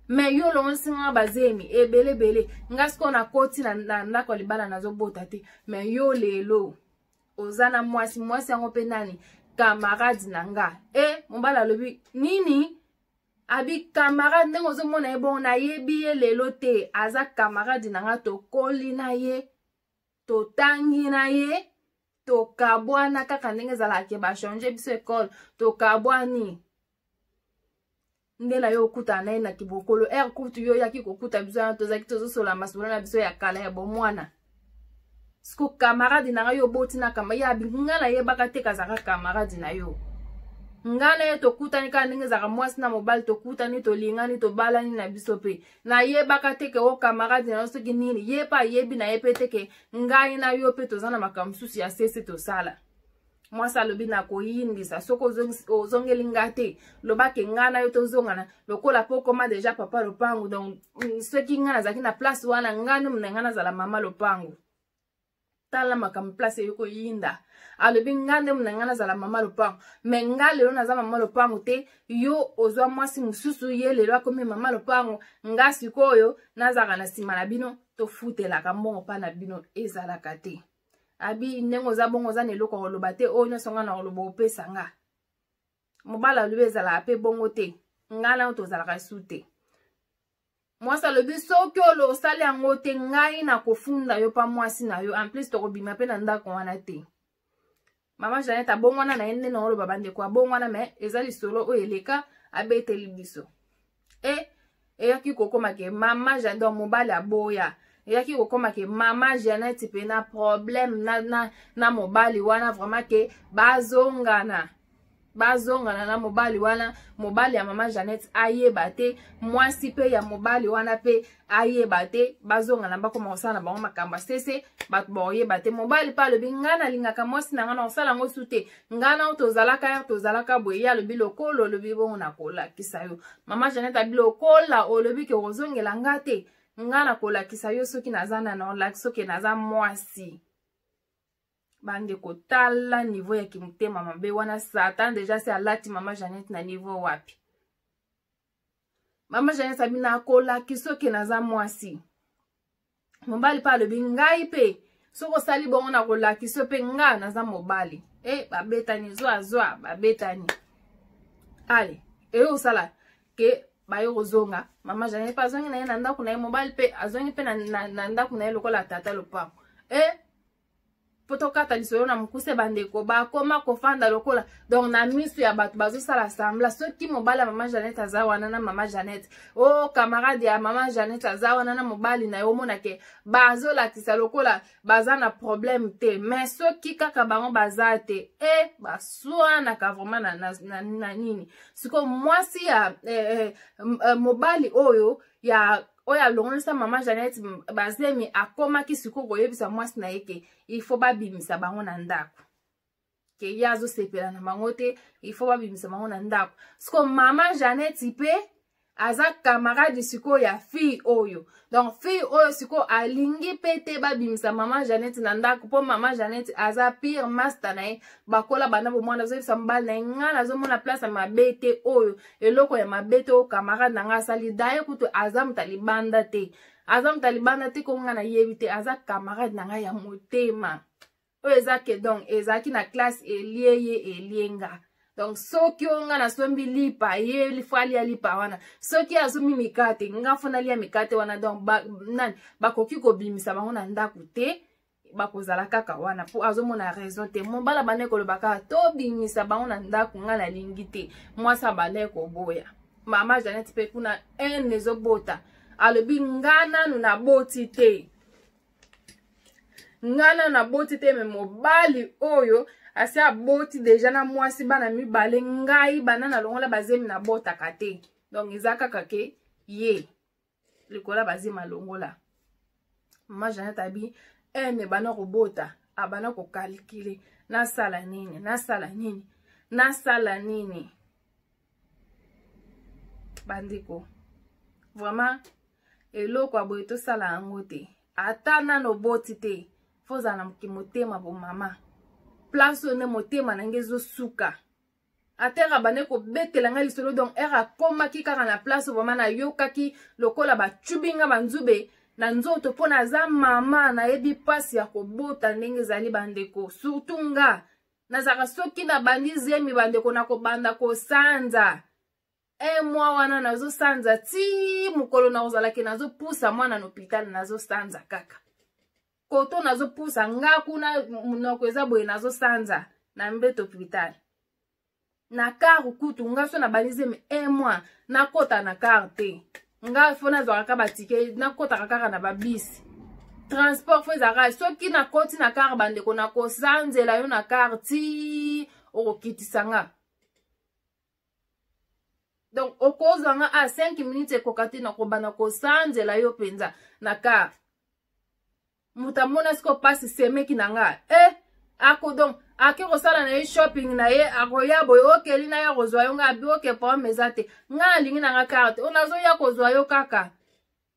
me yo lonsinga bazemi ebele nga siko na koti na ndako libala nazobota te me yo lelo oza na mwasi yango mpe nani camarade na nga mobala alobi nini abi camarade ndenge ozomona ye bongo nayebi ye lelo te aza camarade na nga tokoli na ye totangi na ye tokabwana kaka ndenge ezalaki bachange biso ekole tokabwani ndela yo okuta na ye na kibokolo kutu yo yaki kokuta biso tozaki tozosola masolo na biso ya kala ya bomwana siko camarade na yo boti na kama ya binga na ye baka te kazaka camarade na yo nga na ye tokutani ka ndenge zaka mwasi na mobali tokutani tolingani tobalani na biso pe na ye baka te ke o camarade na yo soki nini ye pa yebi na ye pe te ke ngai na yo pe tozana makambo susi ya sese tosala mwasi alobi na koyindisa soko ozongeli nga te lobake nga na yo tozongana lokola po koma deja papa lopangu donc soki nga nazalaki na place wana nga no mna nga nazala mama lopangu tala makambo place yo koyinda alobi nga nde mna nga nazala mama lopangu me nga lelo naza mama lopangu te yo ozwa mwasi mosusu ye lelo akomi mama lopangu nga sikoyo nazalaka na nsima na bino tofutelaka mbongo mpa na bino ezalaka te abi ndenge oza bongo oza na eloko koloba te oyo nyonso nga na koloba opesa nga mobala alobi ezalaka mpe bongo te nga na yo tozalaka su te mwasi alobi soki olo osali yango te ngai na kofunda yo pa mwasi na yo en plus tokobima mpe na ndako wana te mama Janete abongwana na ye nde na oloba bandeko abongwana me eza lisolo oyo eleka abeteli biso eyaki kokoma ke mama Janete donc mobali aboya eyaki kokoma ke mama Janete pe na problème na mobali wana vraiment ke bazongana na mobali wana mobali ya mama Janete ayeba te mwasi pe ya mobali wana pe ayeba te bazongana bakoma kosala na bango makambo sese bato baoyeba te mobali pa alobi nga nalingaka mwasi na nga na kosala yango su te nga na tozalaka boye ye alobi lokola olobi bongo na kolakisa yo mama Janete abi lokola olobi ke ozongela nga te nga na kolakisa yo soki naza na soki naza mwasi bandeko tala niveau ya kimutema mabe wana Satan deja se alati mama Janete na niveau wapi mama Janete abi na kolakisa soki naza mwasi mobali pa alobi ngai pe soko osali bongo na kolakisa pe nga naza mobali babetani zwa babetani ale eyo osala ke bayo kozonga mama Janete pa azongi na ye na ndako na ye mobali pe azongi pe na ndako na ye lokola tata lopango potokata lisolo na mukuse bandeko bakoma kofanda lokola donc na misu ya bato bazosala sambla soki mobali ya mama Janete aza wana na mama Janete camarade ya mama Janete aza wana na mobali na yo omona ke bazolakisa lokola baza na problème te mais soki kaka bango baza te baswanaka vraiment na nini siko mwasi ya mobali oyo alongolisa mama Janete bazemi akomaki siko koyebisa mwasi na ye ke il faut babimisa bango na ndako ke ye azosepela na bango te il faut babimisa bango na ndako siko mama Janete pe aza camarade siko ya fille oyo. Donc fille oyo siko alingi pete babimisa mama Jeannette na ndako po mama Jeannette aza pire master na ye bakola bana bo mwana zo sambal na ngala zo mona place ya mabete oyo eloko ya mabete o camarade na nga sali daye kutu azam talibanda te. Azam talibanda te ko nga na yebite aza camarade na nga ya motema. Oyo ezake donc ezaki na classe elieye elienga. Donc soki onga na sombi lipa ye lifali ya lipa wana soki azumi mikate nga fona lia mikate wana donc bakoki ko bimisa bango na ndako te bakozala kaka wana po azomona raison te mobala bane ko lobaka to bimisa bango na ndako nga na lingi te mwasa bale ko boya mama Jeannette pe kuna ezobota alobi ngana na boti te ngana na boti te me mobali oyo asi aboti deja na mwasi bana mibale ngai bana na longola bazemi na bota kate. Donc ezaka kake ye likola bazema longola. Mama Jeannette abi bana ko bota abana ko calculer na sala nini bandiko. Vraiment eloko aboye to sala angote atana no boti te foza na motema bo mama. Place ne motema nangezo suka atera bane ko betela nga lisolo donc era koma ki kaka na place vraiment na yokaki lokola ba chubinga banzube na nzoto pona za mama na yebi pasi ya kobota ndenge zali bandeko surtout nga nazaka soki na bandi zemi bandeko na ko banda ko sanza mwa wana nazo sanza ti mukolo na ozala ke nazo pusa mwana na hospital nazo sanza kaka koto nazo pusa nga kuna munoko eza boye nazo sanza na mbeto hospital na karu kutu nga so na balize me mwa na kota na carte nga fona zo ka batike na kota kaka na babisi transport fo ezaka soki na koti na kar bande ko na ko sanzela yo na carte okitisanga. Donc okozanga a 5 minutes ekokati na kobana ko sanzela yo penza na kar mutamona siko pasi semeki nanga ako donc ake kosala na ye shopping na ye akoya boy okeli na ya kozwa yo nga bioke pa mezate nga lingi na nga carte onazo ya kozwa yo kaka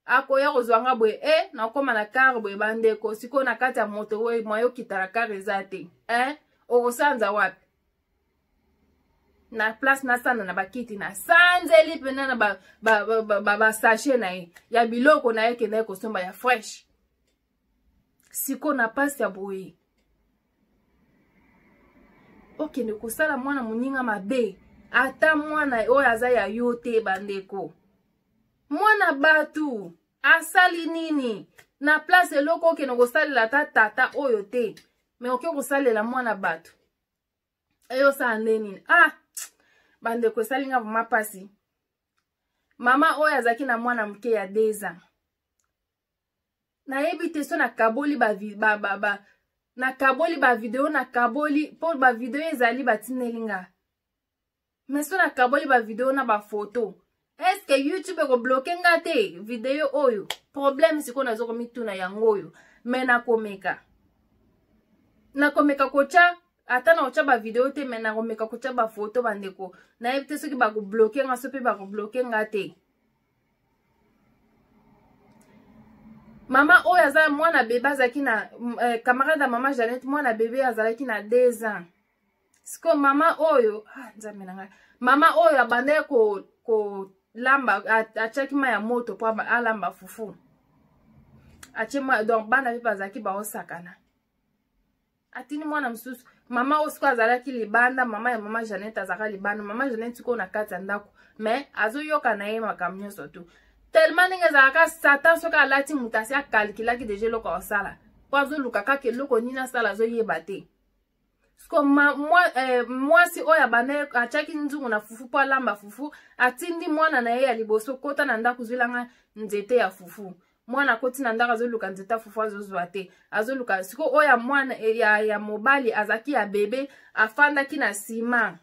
akoya kozwa nga boy na koma na car boy bandeko siko na kati ya moto we moyo kitara car ezate okosanza wapi na place na sana na bakiti na sanzeli pena na ba sachet na ye ya biloko na ye kende kosomba ya fresh siko na pasi ya boye okende kosala mwana muninga mabe ata mwana oyo aza ya yo te bandeko mwana batu asali nini na place eloko okende kosalela ata tata oyo te me oke kosalela mwana batu eyo sa nini bandeko esalinga vuma pasi mama oyo azaki na mwana mke ya 2 ans na yebi te so na kaboli na kaboli ba video na kaboli pour ba video ezali batinelinga mais so na kaboli ba video na ba photo est-ce que YouTube ko bloquer nga te video oyo problème siko na zoko mituna yango oyo mais na komeka kocha ata na ocha ba video te mais na komeka kocha ba photo bandeko na yebi te soki ba ko bloquer nga so pe ba ko bloquer nga te. Mama oyo aza mwana bebe azalaki na camarade mama Jeannette mwana bebe azalaki na 2 ans. Siko mama oyo nzambe na ngai. Mama oyo abande ko lamba achaki ma ya moto po alamba fufu. Achema donc bana bipa azalaki ba osakana. Atini mwana msusu mama osiko azalaki libanda mama ya mama Jeannette azaka libanda mama Jeannette ko na kati ndako mais azoyoka na ye makamnyo surtout. Tellement ninga zaka satan soka alati mutasi a calcula ki deje loko osala. Kwa zo luka kake loko nina sala zo yebate. Sko mwasi oya bane achaki nzungu na fufu po alamba fufu atindi mwana na ye ya liboso kota na ndako zwilanga nzete ya fufu. Mwana koti na ndako azoluka nzeta fufu azozwa te. Azoluka siko oya mwana ya mobali azaki ya bebe afanda ki na sima.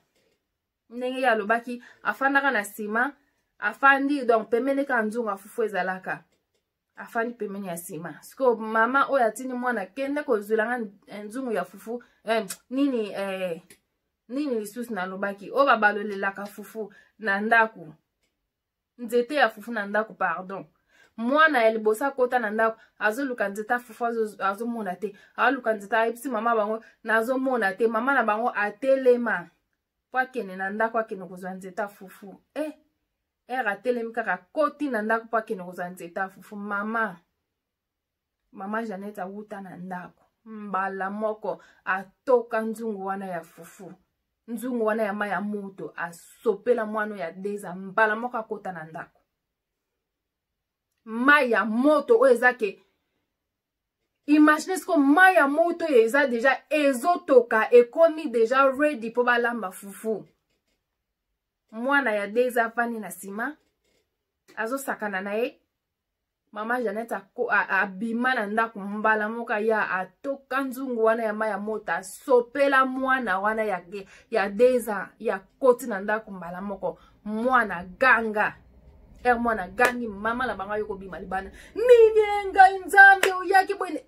Ndenge ya lobaki afanda na sima. Afandi donc pemene ka nzunga fufu ezalaka afandi pemene ya sima siko mama oyo atini mwana kende kozulanga nzungu ya fufu nini lisusu na lobaki o babalolelaka fufu na ndaku nzete ya fufu na ndako pardon mwana ya libosa kota na ndako azoluka nzeta fufu azomona te aluka nzeta ayebisi mama bango nazomona te mama na bango atelema po akende na ndako akende kozwa nzeta fufu ere atelemi kaka koti na ndako po akende kozwa nzeta fufu mama Jeannette awuta na ndako mbala moko atoka nzungu wana ya fufu nzungu wana ya mai ya moto asopela mwana ya deza mbala moko akota na ndako mai ya moto oyo ezake imagine siko mai ya moto oyo eza deja ezotoka ekomi deja ready po balamba fufu mwana ya deza afani na nsima azosakana na ye mama Jeannette abima na ndako mbala moko ya atoka nzungu wana ya mai ya moto asopela mwana wana ya deza ya koti na ndako mbala moko mwana ganga mwana gangi mama na bango yoko bima libana nini ngai nzambe oyaki bwene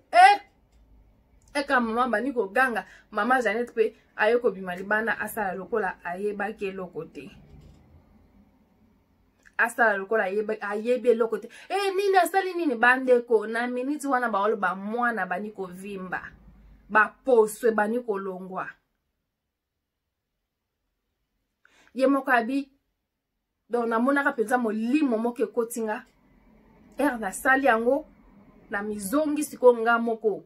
eka mama bani ko ganga mama Jeannette pe ayoko bima libana asala lokola ayebaki eloko te asala lokola ayebi eloko te nini asali nini bandeko na miniti wana baolo ba mwana bani ko vimba baposwe bani kolongwa ye moko abi donc namonaka penza molimo moko ekotinga nasali yango na mizongi siko nga moko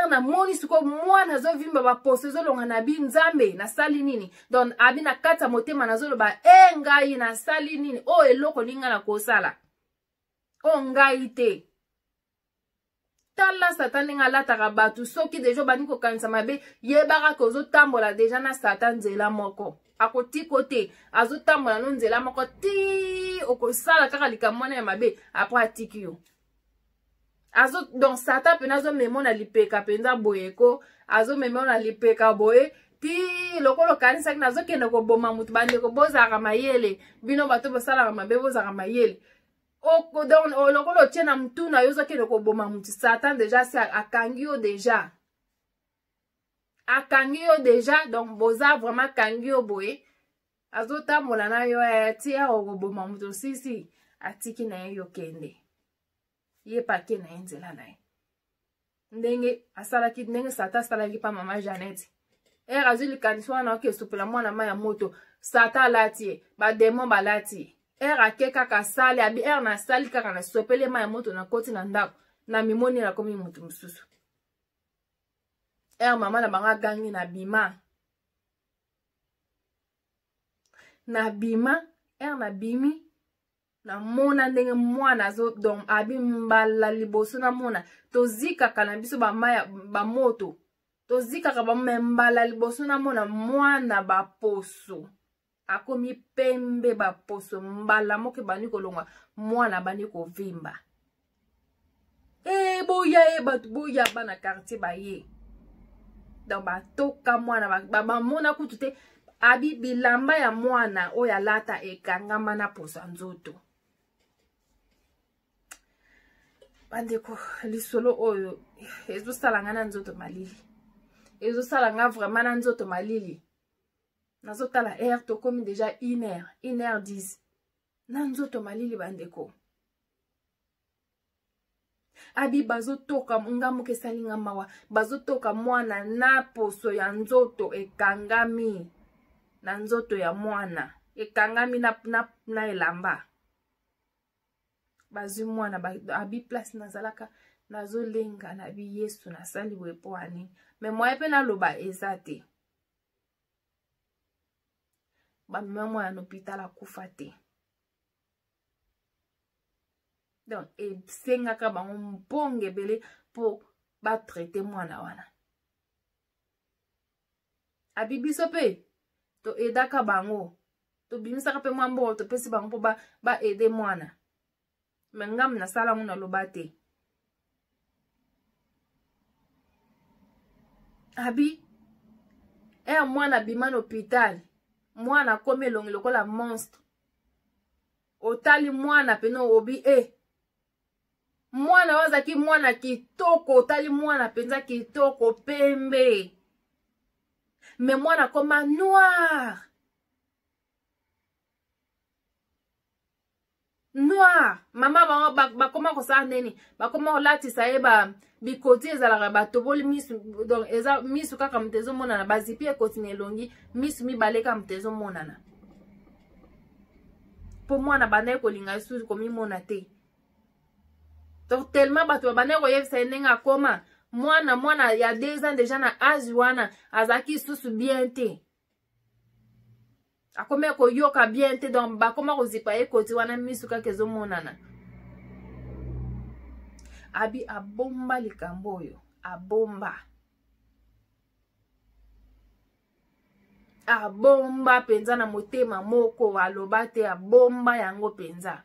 namoni siko mwana azovimba baposo ezolonga na bi nzambe nasali nini donc abi na kati ya motema nazoloba ngai nasali nini eloko ninga na kosala ngai te tala satan ndenge alataka bato soki deja bani kokanisa mabe yebaka ke ozotambola deja na satan nzela moko akotiko te azotambola no nzela moko ti okosala kaka likambo wana ya mabe apres atiki yo donc satan pena azomema na lipeka penza boyeko azomema na lipeka boye ti lokolo kanisaki nazokende koboma mutu bandeko bozalaka mayele bino bato bosalaka mabe bozalaka mayele lokolo otie na mutu na yo ozokende koboma mutu satan deja si akangi yo deja donc boza vraiment akangi yo boye azotambola na yo tia okoboma mutu sisi atiki na ye yokende ye pake na ye nzela na ye ndenge satan asalaki pa mama Jeannette azwi likanisi wana okesopela mwana mai ya moto satan alati ye bademon balati ye ake kaka asali abi nasali kaka nasopele mai ya moto na koti na ndako na mimoni nakomi mutu mosusu mama na bango agangi na bima nabimi namona ndenge mwana donc abi mbala liboso namona tozikaka na biso bamoto tozikaka mbala liboso namona mwana baposo akomi pembe baposo mbala moke bani kolongwa mwana bani kovimba boya bato boya bana quartier baye donc batoka mwana bamona kutu te abi bilamba ya mwana oyo alata ekangama na posa nzoto bandeko lisolo oyo ezosala nga na nzoto malili ezosala nga vraiment na nzoto malili nazotala tokomi deja 1h10 na nzoto malili bandeko abi bazotoka nga moke esali nga mawa bazotoka mwana na poso ya nzoto ekangami na nzoto ya mwana ekangami na elamba bazwi mwana abi place nazalaka nazolenga na bi Yesu nasali wepo ani me moye pe naloba eza te bamema mwana na hôpital akufa te donc esengaka bango mbongo ebele mpo batraite mwana wana abi biso mpe toedaka bango tobimisaka mpe mwa mbongo topesi bango mpo baede mwana me ngamu nasala ngo naloba te abi mwana bima na hôpital mwana akomi elongi lokola monstre otali mwana pene obi mwana wazaki mwana kitoko otali mwana penza kitoko pembe me mwana koma noir noir mama bakoma kosala nini bakoma kolatisa ye bikoti ezalaka batoboli misu donc eza misu kaka moto ezomonana bazipi ekoti na elongi misu mibale kaka moto ezomonana mpo mwana bandaki kolinga lisusu komimona te donc tellement bato babandaki koyebisa ye ndenge akoma mwana ya 2 ans deja na age wana azalaki lisusu bien te akoma koyoka bien te donc bakoma kozipa ye koti wana misu kaka ezomonana abi abomba likambo oyo abomba penza na motema moko aloba te abomba yango penza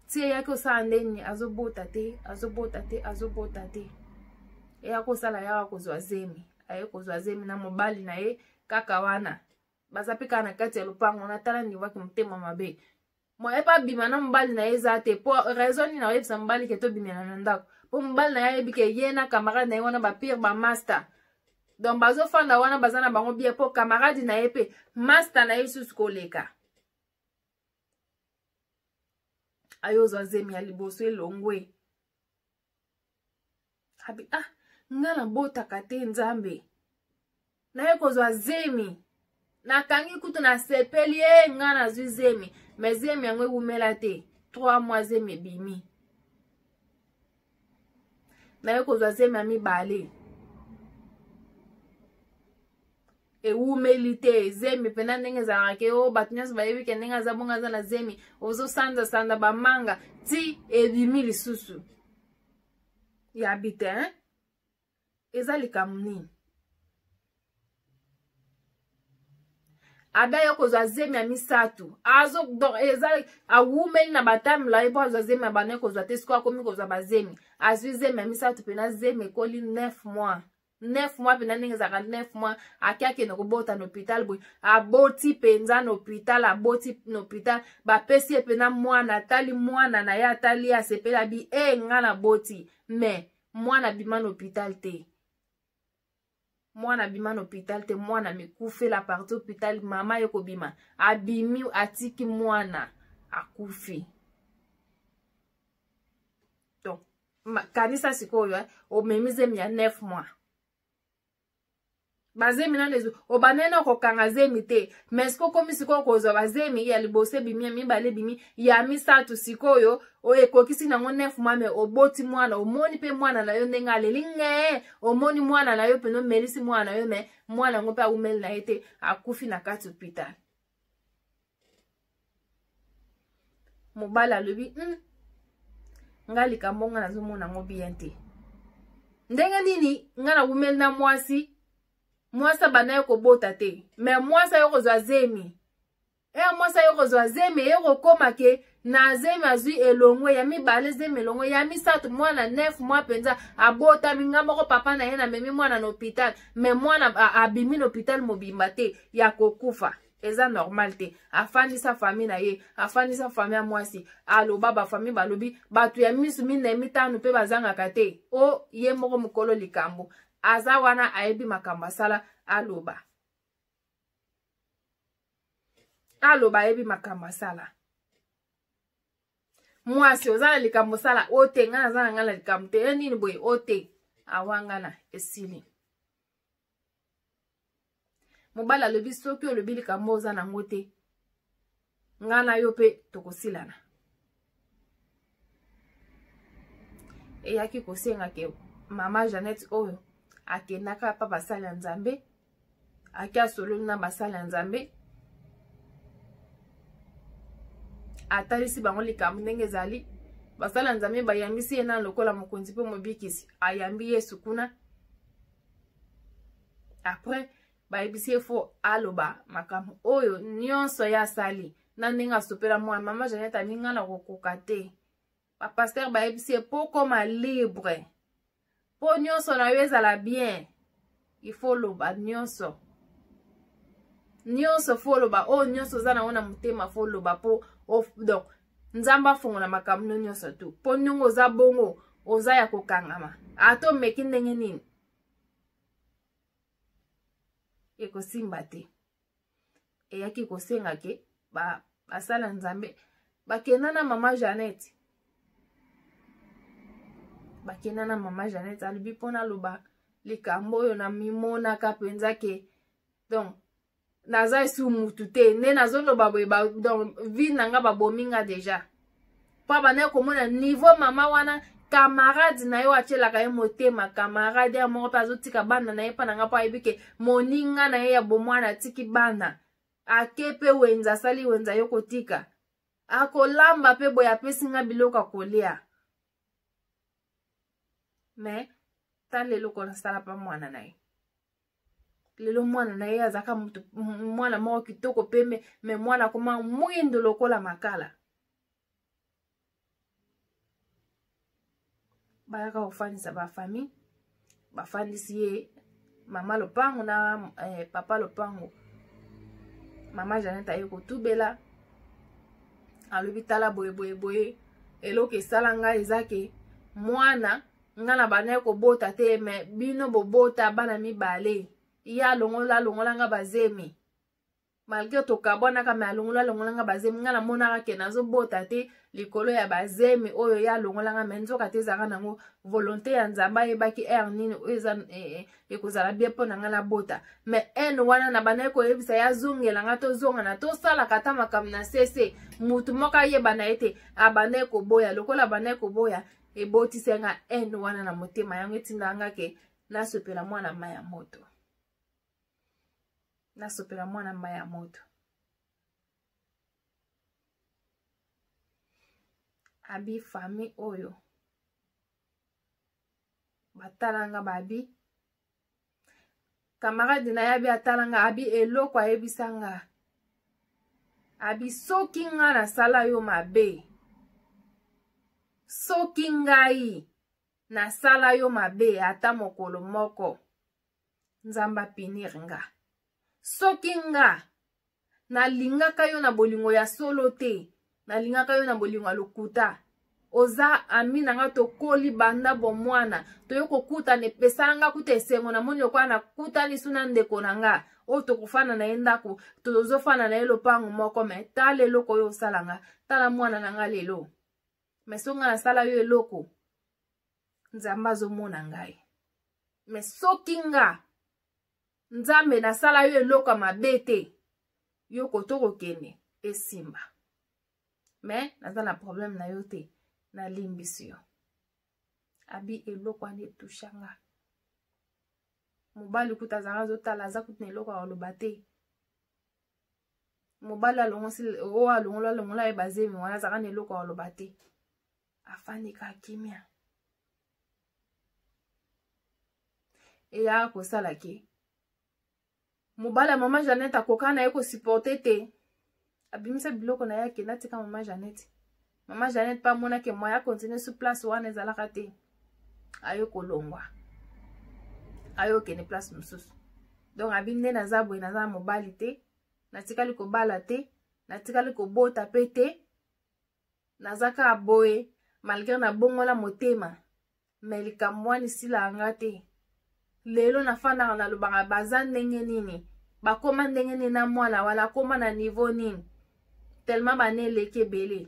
tie yaki osala ndeni azobota te eya kosala yaka kozwa zemi aye kozwa zemi na mobali na ye kaka wana baza mpe kaka na kati ya lopango natala ndivaki motema mabe moye pa bima na mobali na ye eza te po raison nini oyebisa mobali ke tobimela na ndako po mobali na ye ayebi ke ye na camarade na ye wana bapire bamaster donc bazofanda wana baza na bango bie po camarade na ye mpe master na ye lisusu koleka aye ozwa zemi ya liboso elongwe abi nga nabotaka te nzambe naye kozwa zemi nakangi kutu nasepeli ye nga nazwi zemi me zemi yango ewumela te 3 mois zemi ebimi naye kozwa zemi ya mibale ewumeli te zemi pena ndenge ezalaka ke o bato nyonso bayebi ke ndenge aza bongo aza na zemi ozosanza bamanga ti ebimi lisusu yabi te eza likambo nini ada yo kozwa zemi ya misatu eza awumeli na batamela ye po azwa zemi ya bana kozwa te siko akomi kozwa bazemi azwi zemi ya misatu pena zemi ekoli 9 mois 9 mois pena ndenge ezalaka 9 mois aki akende kobota na hôpital boye aboti penza na hôpital bapesi ye pena mwana atali mwana na ye atali ye asepeli abi nga na boti me mwana bima na hôpital te mwana bima na hôpital te mwana mikufela parti hôpital mama ye kobima abimi atiki mwana akufi donc kanisa sikoyo omemi zemi ya 9 mois bazemi na lezo obanene okokanga zemi te mais siko komi sikoyo kozwa bazemi ya liboso ebimi ya mibale ebimi ya misatu sikoyo ekokisi nango 9 mois me oboti mwana omoni mpe mwana na yo ndenge aleli nge omoni mwana na yo pene omelisi mwana na yo me mwana yango mpe awumeli na ye te akufi na kati hôpital mobali alobi nga likambo nga nazomona ngo bien te ndenge nini nga nawumeli na mwasi bana yo kobota te me mwasa yo kozwa zemi mwasa yo kozwa zemi yo kokoma ke na zemi azwi elongwe ya mibale zemi elongwe ya misatu mwana 9 mois penza abota minga moko papa na ye na memi mwana na hôpital me mwana abimi na hôpital mobimba te ya kokufa eza normal te afandisa famille na ye afandisa famille ya mwasi aloba bafamille balobi bato ya misu mine mitano mpe bazangaka te o ye moko mokolo likambo aza wana ayebi makambo asala aloba ayebi makambo asala mwasi oza na likambo sala ote nga naza na nga na likambo te nini boye ote awangana esili mobali alobi soki olobi likambo oza nango te nga na yo mpe tokosilana eyaki kosenga ke mama Jeannette oyo akendaka pa basali ya nzambe aki asololi na basali ya nzambe atalisi bango likambo ndenge ezali basali ya nzambe bayambisi ye na lokola mokonzi mpe mobikisi ayambi yesu kuna après bayebisi ye fo aloba makambo oyo nyonso ye asali na ndenge asopela mwana mama Jeannette aminga na kokoka te bapaster bayebisi ye po koma libre po nyonso na yo ezala bien il faut loba nyonso fo loba o nyonso oza nango na motema fo loba po donc nzambe afongola makambo nyonso tu po ndenge oza bongo oza ya kokangama ata omeki ndenge nini ekosimba te eyaki kosenga ke basala nzambe bakenda na mama Jeannette. Bakenda na mama Jeannette alibi pona loba likambo oyo na mimonaka penza ke donc naza esu mutu te nde nazoloba boye donc vie nanga babominga deja pa bana komona niveau mama wana camarade na yo atielaka ye motema camarade ya moko mpe azotika bana na ye mpa nanga mpo ayebi ke moninga na ye ya bomwana atiki bana ake mpe wenza asali wenza yo kotika akolamba mpe boye apesi nga biloko akolia me ta lelo konasala pa mwana na ye lelo mwana na ye azaka mwana moko kitoko pembe me mwana koma mwindo lokola makala bayaka kofandisa bafamille bafandisi ye mama lopango na papa lopango. Mama Jeannette aye kotubela alobi tala boye eloko esala nga ezake mwana nga na bana kobota te me bino bobota bana mibale ya longola nga bazemi malgré tokabwanaka me alongola nga bazemi nga namonaka ke nazobota te likolo ya bazemi oyo ya longola nga me nzoka te ezalaka nango volonté ya nzambe ayebaki nini oyo eza ekozala bien mpo na nga nabota me ene wana na bana koyebisa ya zongela nga tozongana tosalaka ata makambo na sese mutu moko ayeba na ye te abana koboya lokola abana koboya ebotisenga ene wana na motema yango etindanga ke nasopela mwana mai ya moto. Nasopela mwana mai ya moto. Abi famille oyo batalanga babi camarade na yabi atalanga abi eloko ayebisanga abi soki nga nasala yo mabe soki ngai nasala yo mabe ata mokolo moko nzamba pinir nga soki nga nalingaka yo na bolingo ya solo te nalingaka yo na bolingo ya lokuta oza ami nanga tokoli banda bomwana toyo kokutana epesalanga kuta esengo na moni okwana nakutani suna ndeko nanga oyo tokofana na ye ndako tozofana na ye lopango moko me tala eloko oyo osalanga tala mwana nanga lelo me songa nasala yo eloko nzambe azomona ngai me soki nga nzambe nasala yo eloko mabe te yo kotokokende esimba me naza na problème na yo te nalimbisi yo abi eloko ane etushanga mobali kuta azanga azotala aza kuta na eloko aloba te mobali alongola ye bazemi wana azanga na eloko aloba te afandika kimia eyaka kosala ke mobali ya mama Jeannette akoka na ye kosupporte te abimisa biloko na ye akende atika mama Jeannette. Mama Jeannette pa monake moya continue sur place wana ezalaka te ayo kolongwa ayo kene place mosusu donc abinde naza boye naza mobali te natikali kobala te natikali kobota pe te nazaka boye malgré na bongola motema me likambo wana esila anga te lelo nafandaka nalobaka baza ndenge nini bakoma ndenge nini na mwana wana akoma na niveau nini tellement baneleki ebele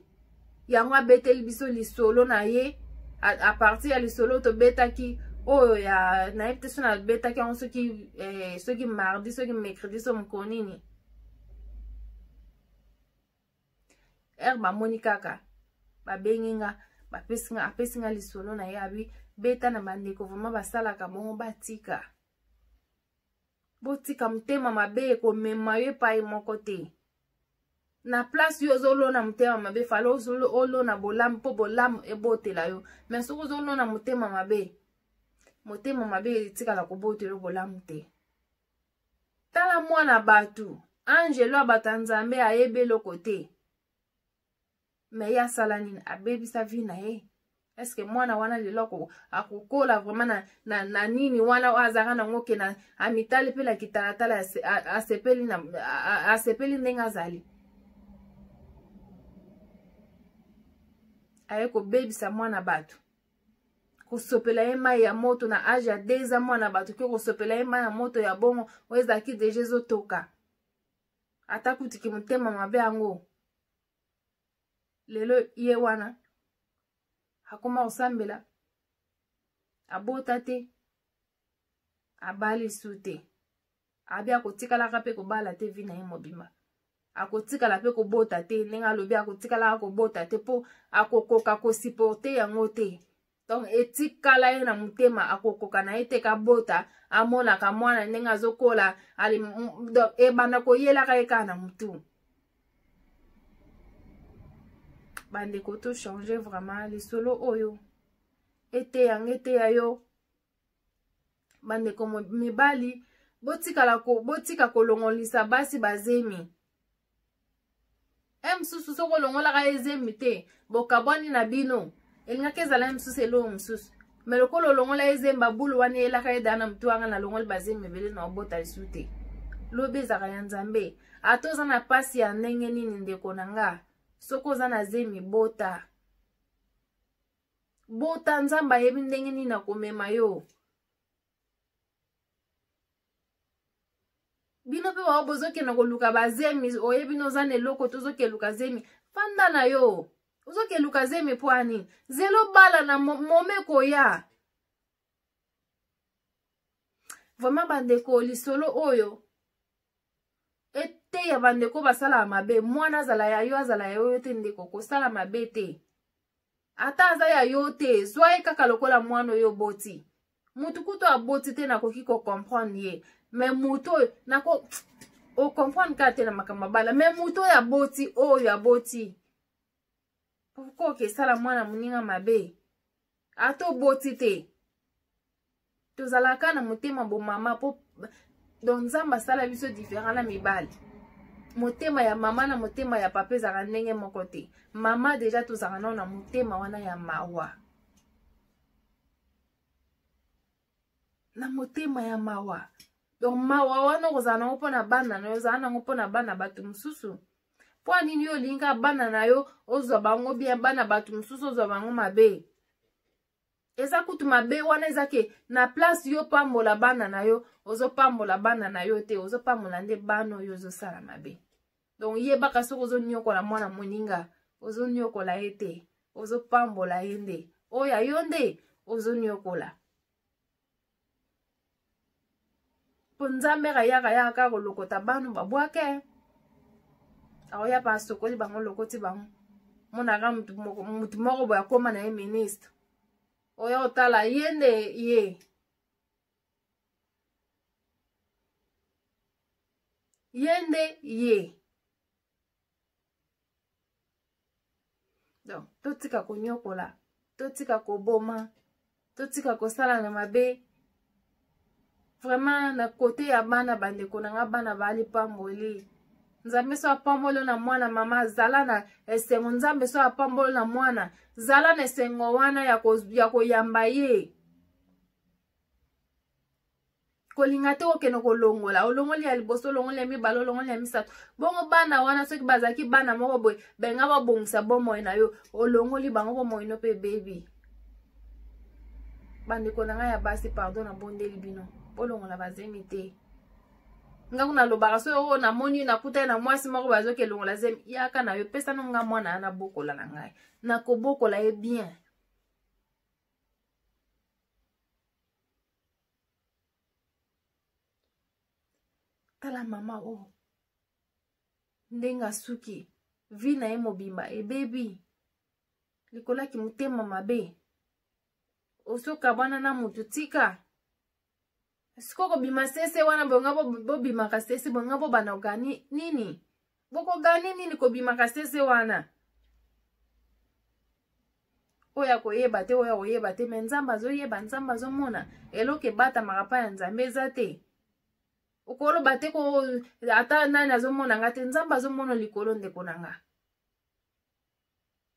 yango abeteli biso lisolo na ye a partir ya lisolo tobetaki oyo ya nayebi te so nabetaki yango soki mardi soki mercredi so mokolo nini bamoni kaka babengi nga apesi nga lisolo na ye abi beta na bandeko vraimen basalaka bongo botika motema mabe ekomema yo epai moko te na place yo ozolona motema mabe fala olona bolamu mpo bolamu ebotela yo me soki ozolona motema mabe etikala kobotela bolamu te tala mwana bato angelo abato ya nzambe ayebi eloko te me ye asala nini abebisa vi na ye eske mwana wana lelo akokola vraiment na nini wana azaka nango ke na amitali mpe lakitalatala asepeli ndenge azali aye kobebisa mwana bato kosopela ye mai ya moto na age ya 2 ans mwana bato ke kosopela ye mai ya moto ya bongo oyo ezalaki deja ezotoka atakutiki mutema mabe yango lelo ye wana akoma osambela abota te abali su te abi akotikalaka mpe kobala te vi na ye mobimba akotikala mpe kobota te ndenge alobi akotikalaka kobota te mpo akokoka kosiporte yango te donc etikala ye na motema akokoka na ye te kabota amonaka mwana ndenge azokola ebanda koyelaka ye kaka na mutu. Bandeko to changer vraiment lisolo oyo eteya yo bandeko mibali botika kolongolisa basi bazemi msusu soko kolongolaka ezemi te bokabwani na bino elingaka ezala msusu elo msusu me lokolo olongola ezemi babulu wana elaka edana mutu anga na longoli bazemi ebele na obota lisu te lobi ezaka ya nzambe ata oza na pasi ya ndenge nini ndeko na nga soko oza na zemi bota nzambe ayebi ndenge nini akomema yo. Bino pe wa bozokena koluka bazemi oyebi noza na eloko tozokeluka zemi fanda na yo ozokeluka zemi pwani zelo bala na momeko ya vraiment bandeko lisolo oyo ete ya bandeko basala mabe mwana azala ya yo azala ya yo te ndeko kosala mabe te ata aza ya yo te zwa kaka lokola mwana oyo boti mutu kuto aboti te nakoki ko comprendre ye me mutu nako o comprendre ka te na makamba bala me mutu ya boti oyo aboti pourquoi ke sala mwana muninga mabe ato boti te tozalaka na motema bo mama po donc nzamba sala biso différent na mibali motema ya mama na motema ya papa ezaka ndenge moko te mama deja tozaka na motema wana ya mawa na motema ya mawa donc mawa wana kozala nango mpo na bana na yo ozala nango mpo na bana bato mosusu mpo nini yo olinga bana na yo ozwa bango bien bana bato mosusu ozwa bango mabe eza kutu mabe wana ezake na place yo pambola bana na yo ozopambola bana na yo te ozopambola nde bana oyo ozosala mabe donc yebaka soki ozoniokola mwana moninga ozoniokola ye te ozopambola ye nde oyo yo nde ozoniokola mpo nzambe kayaka kolokota bano babwake aoya pa asokoli bango lokoti bango monaka mutu moko boya koma na ye ministre oya otala ye nde ye donc totika konyokola totika koboma totika kosala na mabe vraiment na kote ya bana bandeko nanga bana bali pamboli nzambe so apambolo na mwana mama zala na esengo nzambe so apambolo na mwana zala na esengo wana ya koyamba ye kolinga te okene kolongola olongoli ya liboso olongoli ya mibale olongoli ya misato bongo bana wana soki bazalaki bana moko boye benga babongisa bomoi na yo olongoli bango bomoi no pe baby bandeko nanga ya basi pardon na bondeli bino olongola bazemi te nga kuna lobaka so na moni na kuta na mwasi moko bazoke longola zemi yaka na yo pesa no nga mwana na bokola na ngai na kobokola ye bien tala mama ndenga suki vi na ye mobimba ebebi likolaki motema mabe osoka bana na mutu tika siko bima sese wana bonga bobimaka sese bonga bobana gani nini boko gani nini ko bimaka sese wana oya koyeba te me nzamba azoyeba nzamba azomona eloke bata makapa ya nzambe eza te okoloba te ko ata nani azomona nga te nzamba azomona likolo ndeko na nga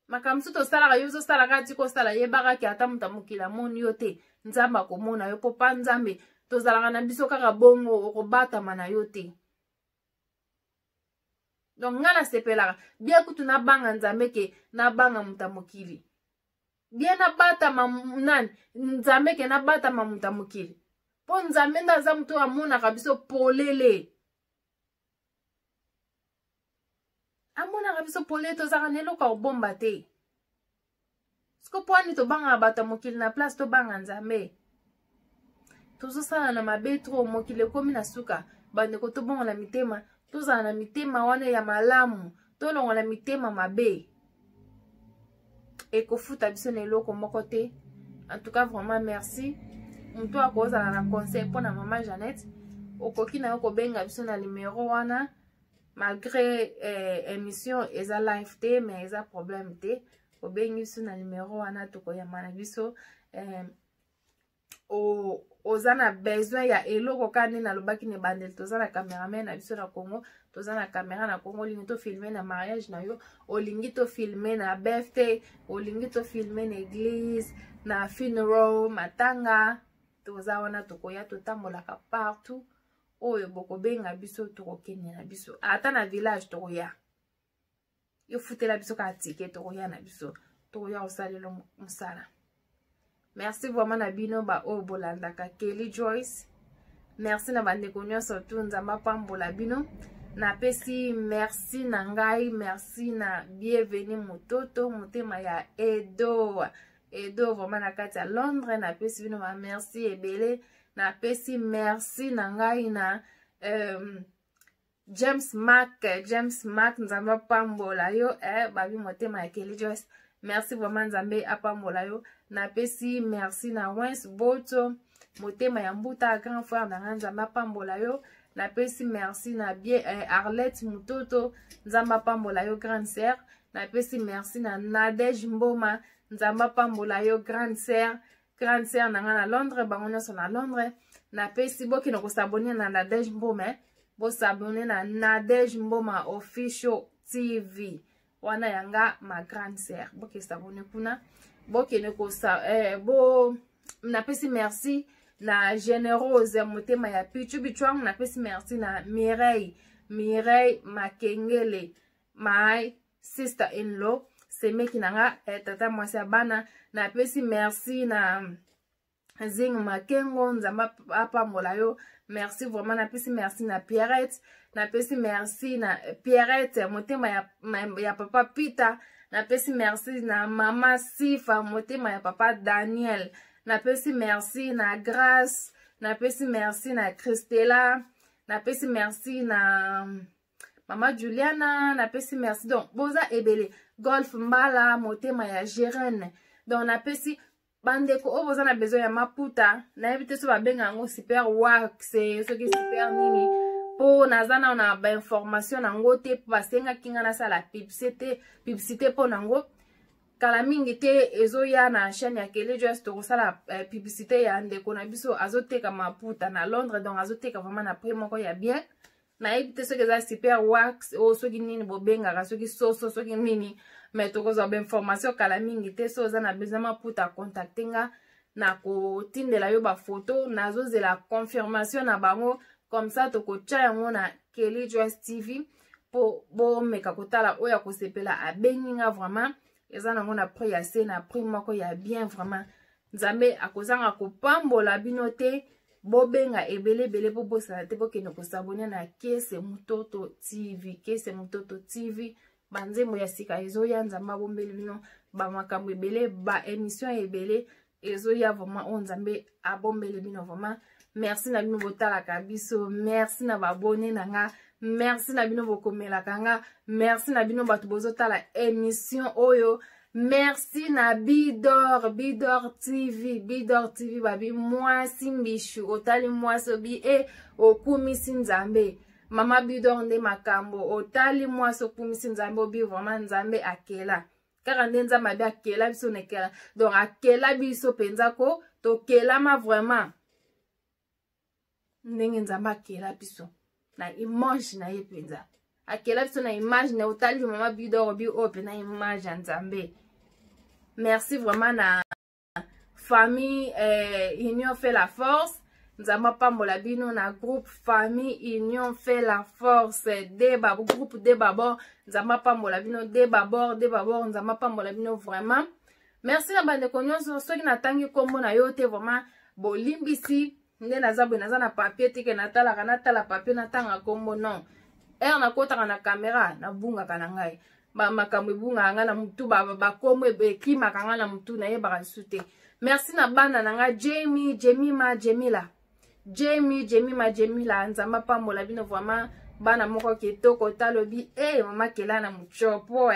makamsu tosalaka yo ozosalaka ti kosala yebaka ki ata mutu amokili amoni yo te nzambe akomona yo po pa nzambe tozalaka na biso kaka bongo okobatama na yo te donc nga nasepelaka bia kutu nabanga nzambe ke nabanga mutu amokili bia nabatama nani nzambe ke nabatama mutu amokili po nzambe nde aza mutu amonaka biso polele amona biso pole tozaka na eloko ya kobomba te siko po ani tobanga bato ya mokili na place tobanga nzambe tozosala na mabe tro mokili ekomi na suka bandeko tobongola mitema tozala na mitema wana ya malamu tolongola mitema mabe ekofuta biso na eloko moko te. En tout cas vraiment merci mutu akozala na conseil mpona mama Jeannette okoki na yo kobenga biso na numero wana malgré émission eza live te mais eza problème te obengi biso na numero wana tokoyamba na biso oza na besoin ya eloko kani nalobaki ne bandeli toza na cameraman na biso na Congo toza na caméra na Congo olingi to filmer na mariage na yo olingi to filmer na birthday olingi to filmer na église na funeral matanga toza wana tokoya totambolaka partout oyo bokobenga biso tokokende na biso ata na village tokoya yo futela biso ka tike tokoya na biso tokoya kosalela mosala. Merci vraiment na bino ba oyo bolandaka Kelly Joyce. Merci na bandeko nyonso tu nzamba pambola bino. Napesi merci na ngai, merci na bienvenue mototo motema ya Edo vraiment na kati ya Londres. Napesi bino ba merci ebele. Napesi merci na ngai na James Mark nzamba pambola yo babi motema ya Kelly Joyce. Merci vraiment nzambe apambola yo. Napesi merci na Wens Boto motema ya mbuta grand frère na nzamba apambola yo. Napesi merci na bien Arlette Mutoto nzamba apambola yo grande sœur. Napesi merci na Nadège Mboma nzamba apambola yo grande sœur na nga na Londres bango nyonso na Londres. Napesi boki no kosabone na Nadège Mboma bo sabone na Nadège Mboma official TV wana yanga ma grande sœur boki sabone kuna boki ne kosa napesi merci na Générose motema ya Pichu Bichwang. Napesi merci na Mireille Makengele my sister in law semeki nanga tata mwasi ya bana. Napesi merci na Zing Makengo nzamba apambola yo. Merci vraiment. Napesi merci na Pierrette. Napesi merci na Pierrette motema ya papa Peter. Napesi merci na mama Sifa motema ya papa Daniel. Napesi merci na Grace. Napesi merci na Christella. Napesi merci na mama Juliana. Napesi merci donc boza ebele Golf Mbala motema ya Jerene. Donc napesi bandeko o boza na besoin ya maputa na ebite so babenga yango super wax soki super nini po nazana na ba information nango te basenga kinga na sala publicité po nango kala mingi te ezoya na chaîne ya Kelly Joyce to sala publicité ya ndeko na biso azoteka maputa na Londres donc azoteka vraiment na prix moko ya bien na ebite soki za super wax o soki nini bobenga soki soso soki nini mais tokozwa ba information kala mingi te so za na besoin maputa contactinga na kotindela yo ba photo nazozela confirmation na bango comme ça tokotia yango na Kelly Joyce TV po bo meka kotala oya kosepela abenginga vraiment eza nango na prix ya se na prix moko ya bien vraiment nzambe akozanga kopambola bino te bobenga ebele po bosala te bokende kosabone na Kese Mutoto TV banzembo ya sika ezoya nzamba bombeli bino ba makambo ebele ba émission ebele ezoya vraiment on nzambe abombeli bino vraiment. Merci na bino botalaka biso, merci na babone nanga, merci na bino bokomelaka nga, merci na bino bato bozotala émission oyo, merci na Bidor TV babi mwasi mbishu otali mwasi obi okumisi nzambe. Mama Bidor nde makambo otali mwasi okumisi nzambe obi vraiment nzambe akela kaka nde nzambe abi akela biso nekela donc akela biso penza ko tokelama vraiment ndenge nzambe akela biso na image na ye penza akela biso na image na otali Mama Bidor obi ope na image ya nzambe. Merci vraiment na famille Union fait la force nzamba pambola bino na groupe famille Union fait la force groupe Debabor nzamba pambola bino Debabor nzamba pambola bino vraiment. Merci na bandeko nyonso soki natangi kombo na yo te vraiment bolimbisi nde naza na papier te ke natala papier natanga kombo non na kota na caméra na bunga kana ngai ba makamwe bunga nga na mutu ba komwe be kima kanga na mutu na yeba sute. Merci na bana na nga Jamie Jemima Jemila nzamba pambola bino vraiment bana moko kitoko talobi mama kela na muchopo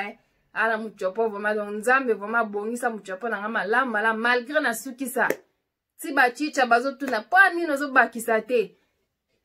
ala muchopo vraiment donc nzambe vraiment bongisa muchopo na nga malamu malgré na sukisa si ba chicha bazotuna pa nino zo bakisa te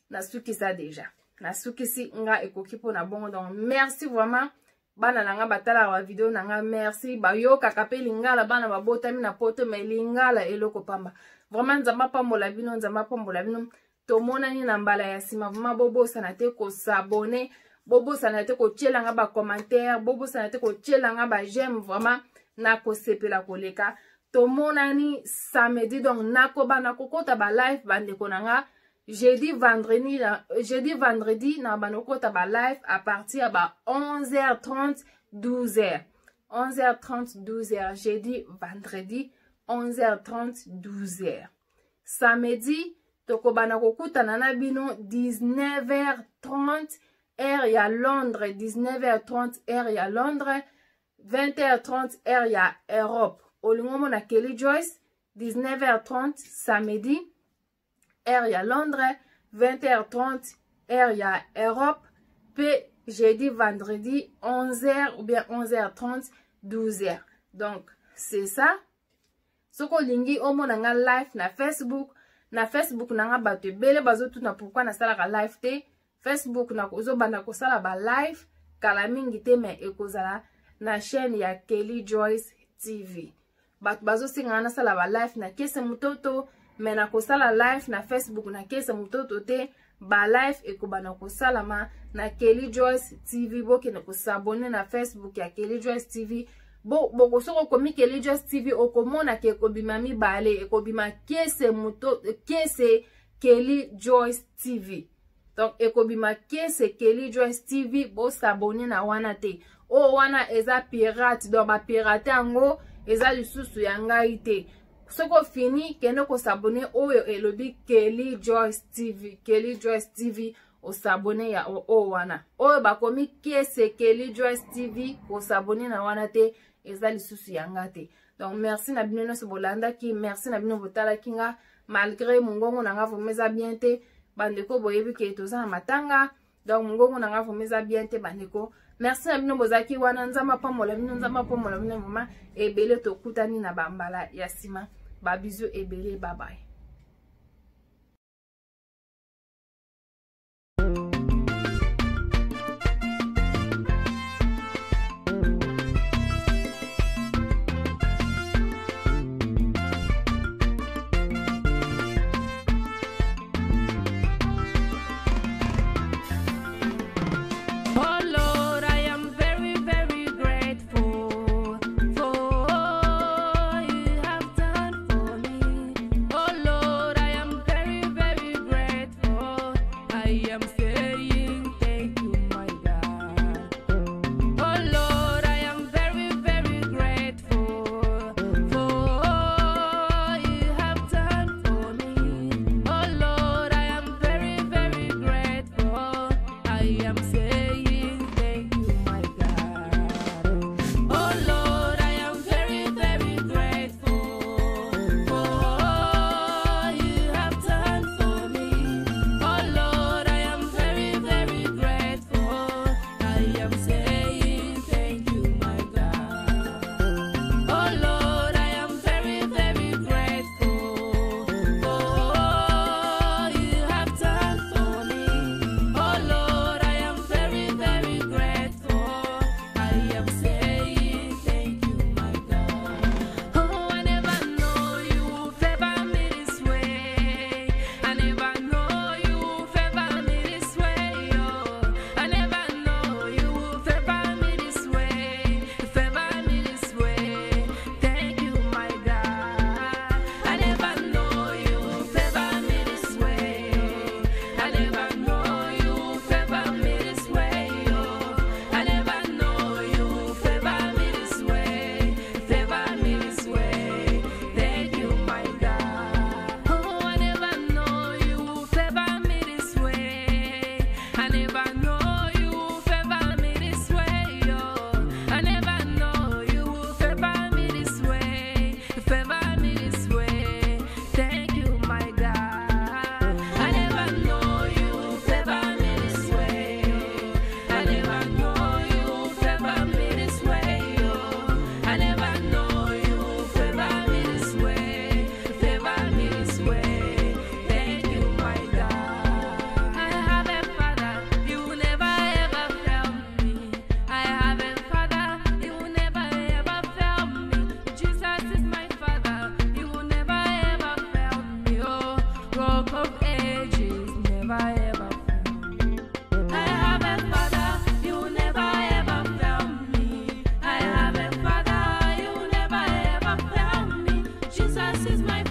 na sukisa deja na sukisi nga ekoki po na bongo. Donc merci vraiment bana nanga batala wa video nanga merci ba yoka kapeli lingala bana babotami na poto me lingala eloko pamba vraiment nzamba pambola bino tomona ni na mbala ya sima vraiment bobosa na te ko s'abonner bobosa na te ko tiela nga ba commentaire bobosa na te ko tiela nga ba j'aime vraiment na ko sepela koleka tomona ni samedi donc nako bana kokota ba live bande konanga jeudi vendredi na banokota ba live à partir ba 11h30 12h 12h jeudi vendredi 11h30 12h samedi toko bana kokutana na bino 19h30 heure ya Londres 19h30 heure ya Londres 20h30 heure ya Europe olingomo na Kelly Joyce 19h30 samedi heure ya Londres 20h30 heure ya Europe pe jeudi vendredi 11h ou bien 11h30 12h. Donc c'est ça. Soko lingi omo nanga live na Facebook nanga bato bele bazotu na pourquoi na sala ka live te Facebook na kozo banda ko sala ba live kala mingi te me ekozala na chaîne ya Kelly Joyce TV. Bato bazo singa na sala ba live na kese mutoto me na kosala live na Facebook na kese mutoto te ba live ekobana kosala ma na Kelly Joyce TV boke na kosabone na Facebook ya Kelly Joyce TV boko soko komi Kelly Joyce TV okomona ke ekobima mibale ekobima kese mutoto kese Kelly Joyce TV. Donc ekobima kese Kelly Joyce TV bo s'abonner na wana te o wana eza pirate donc ba pirate ango eza lisusu ya ngai te. Soko fini kende ko s'abonner oyo elobi Kelly Joyce TV o s'abonner ya o wana oyo bakomi kese Kelly Joyce TV o s'abonner na wana te eza lisusu ya nga te. Donc merci na bino so bolanda ki merci na bino botala kinga malgré mungongo na nga vomeza bien te bandeko boyebi ke toza na matanga donc mungongo na nga vomeza bien te bandeko. Merci na bino bozaki wana nzamba pamola bino mama ebele tokutani na bambala ya sima ba bisous ebele bye bye. Oh Jesus is my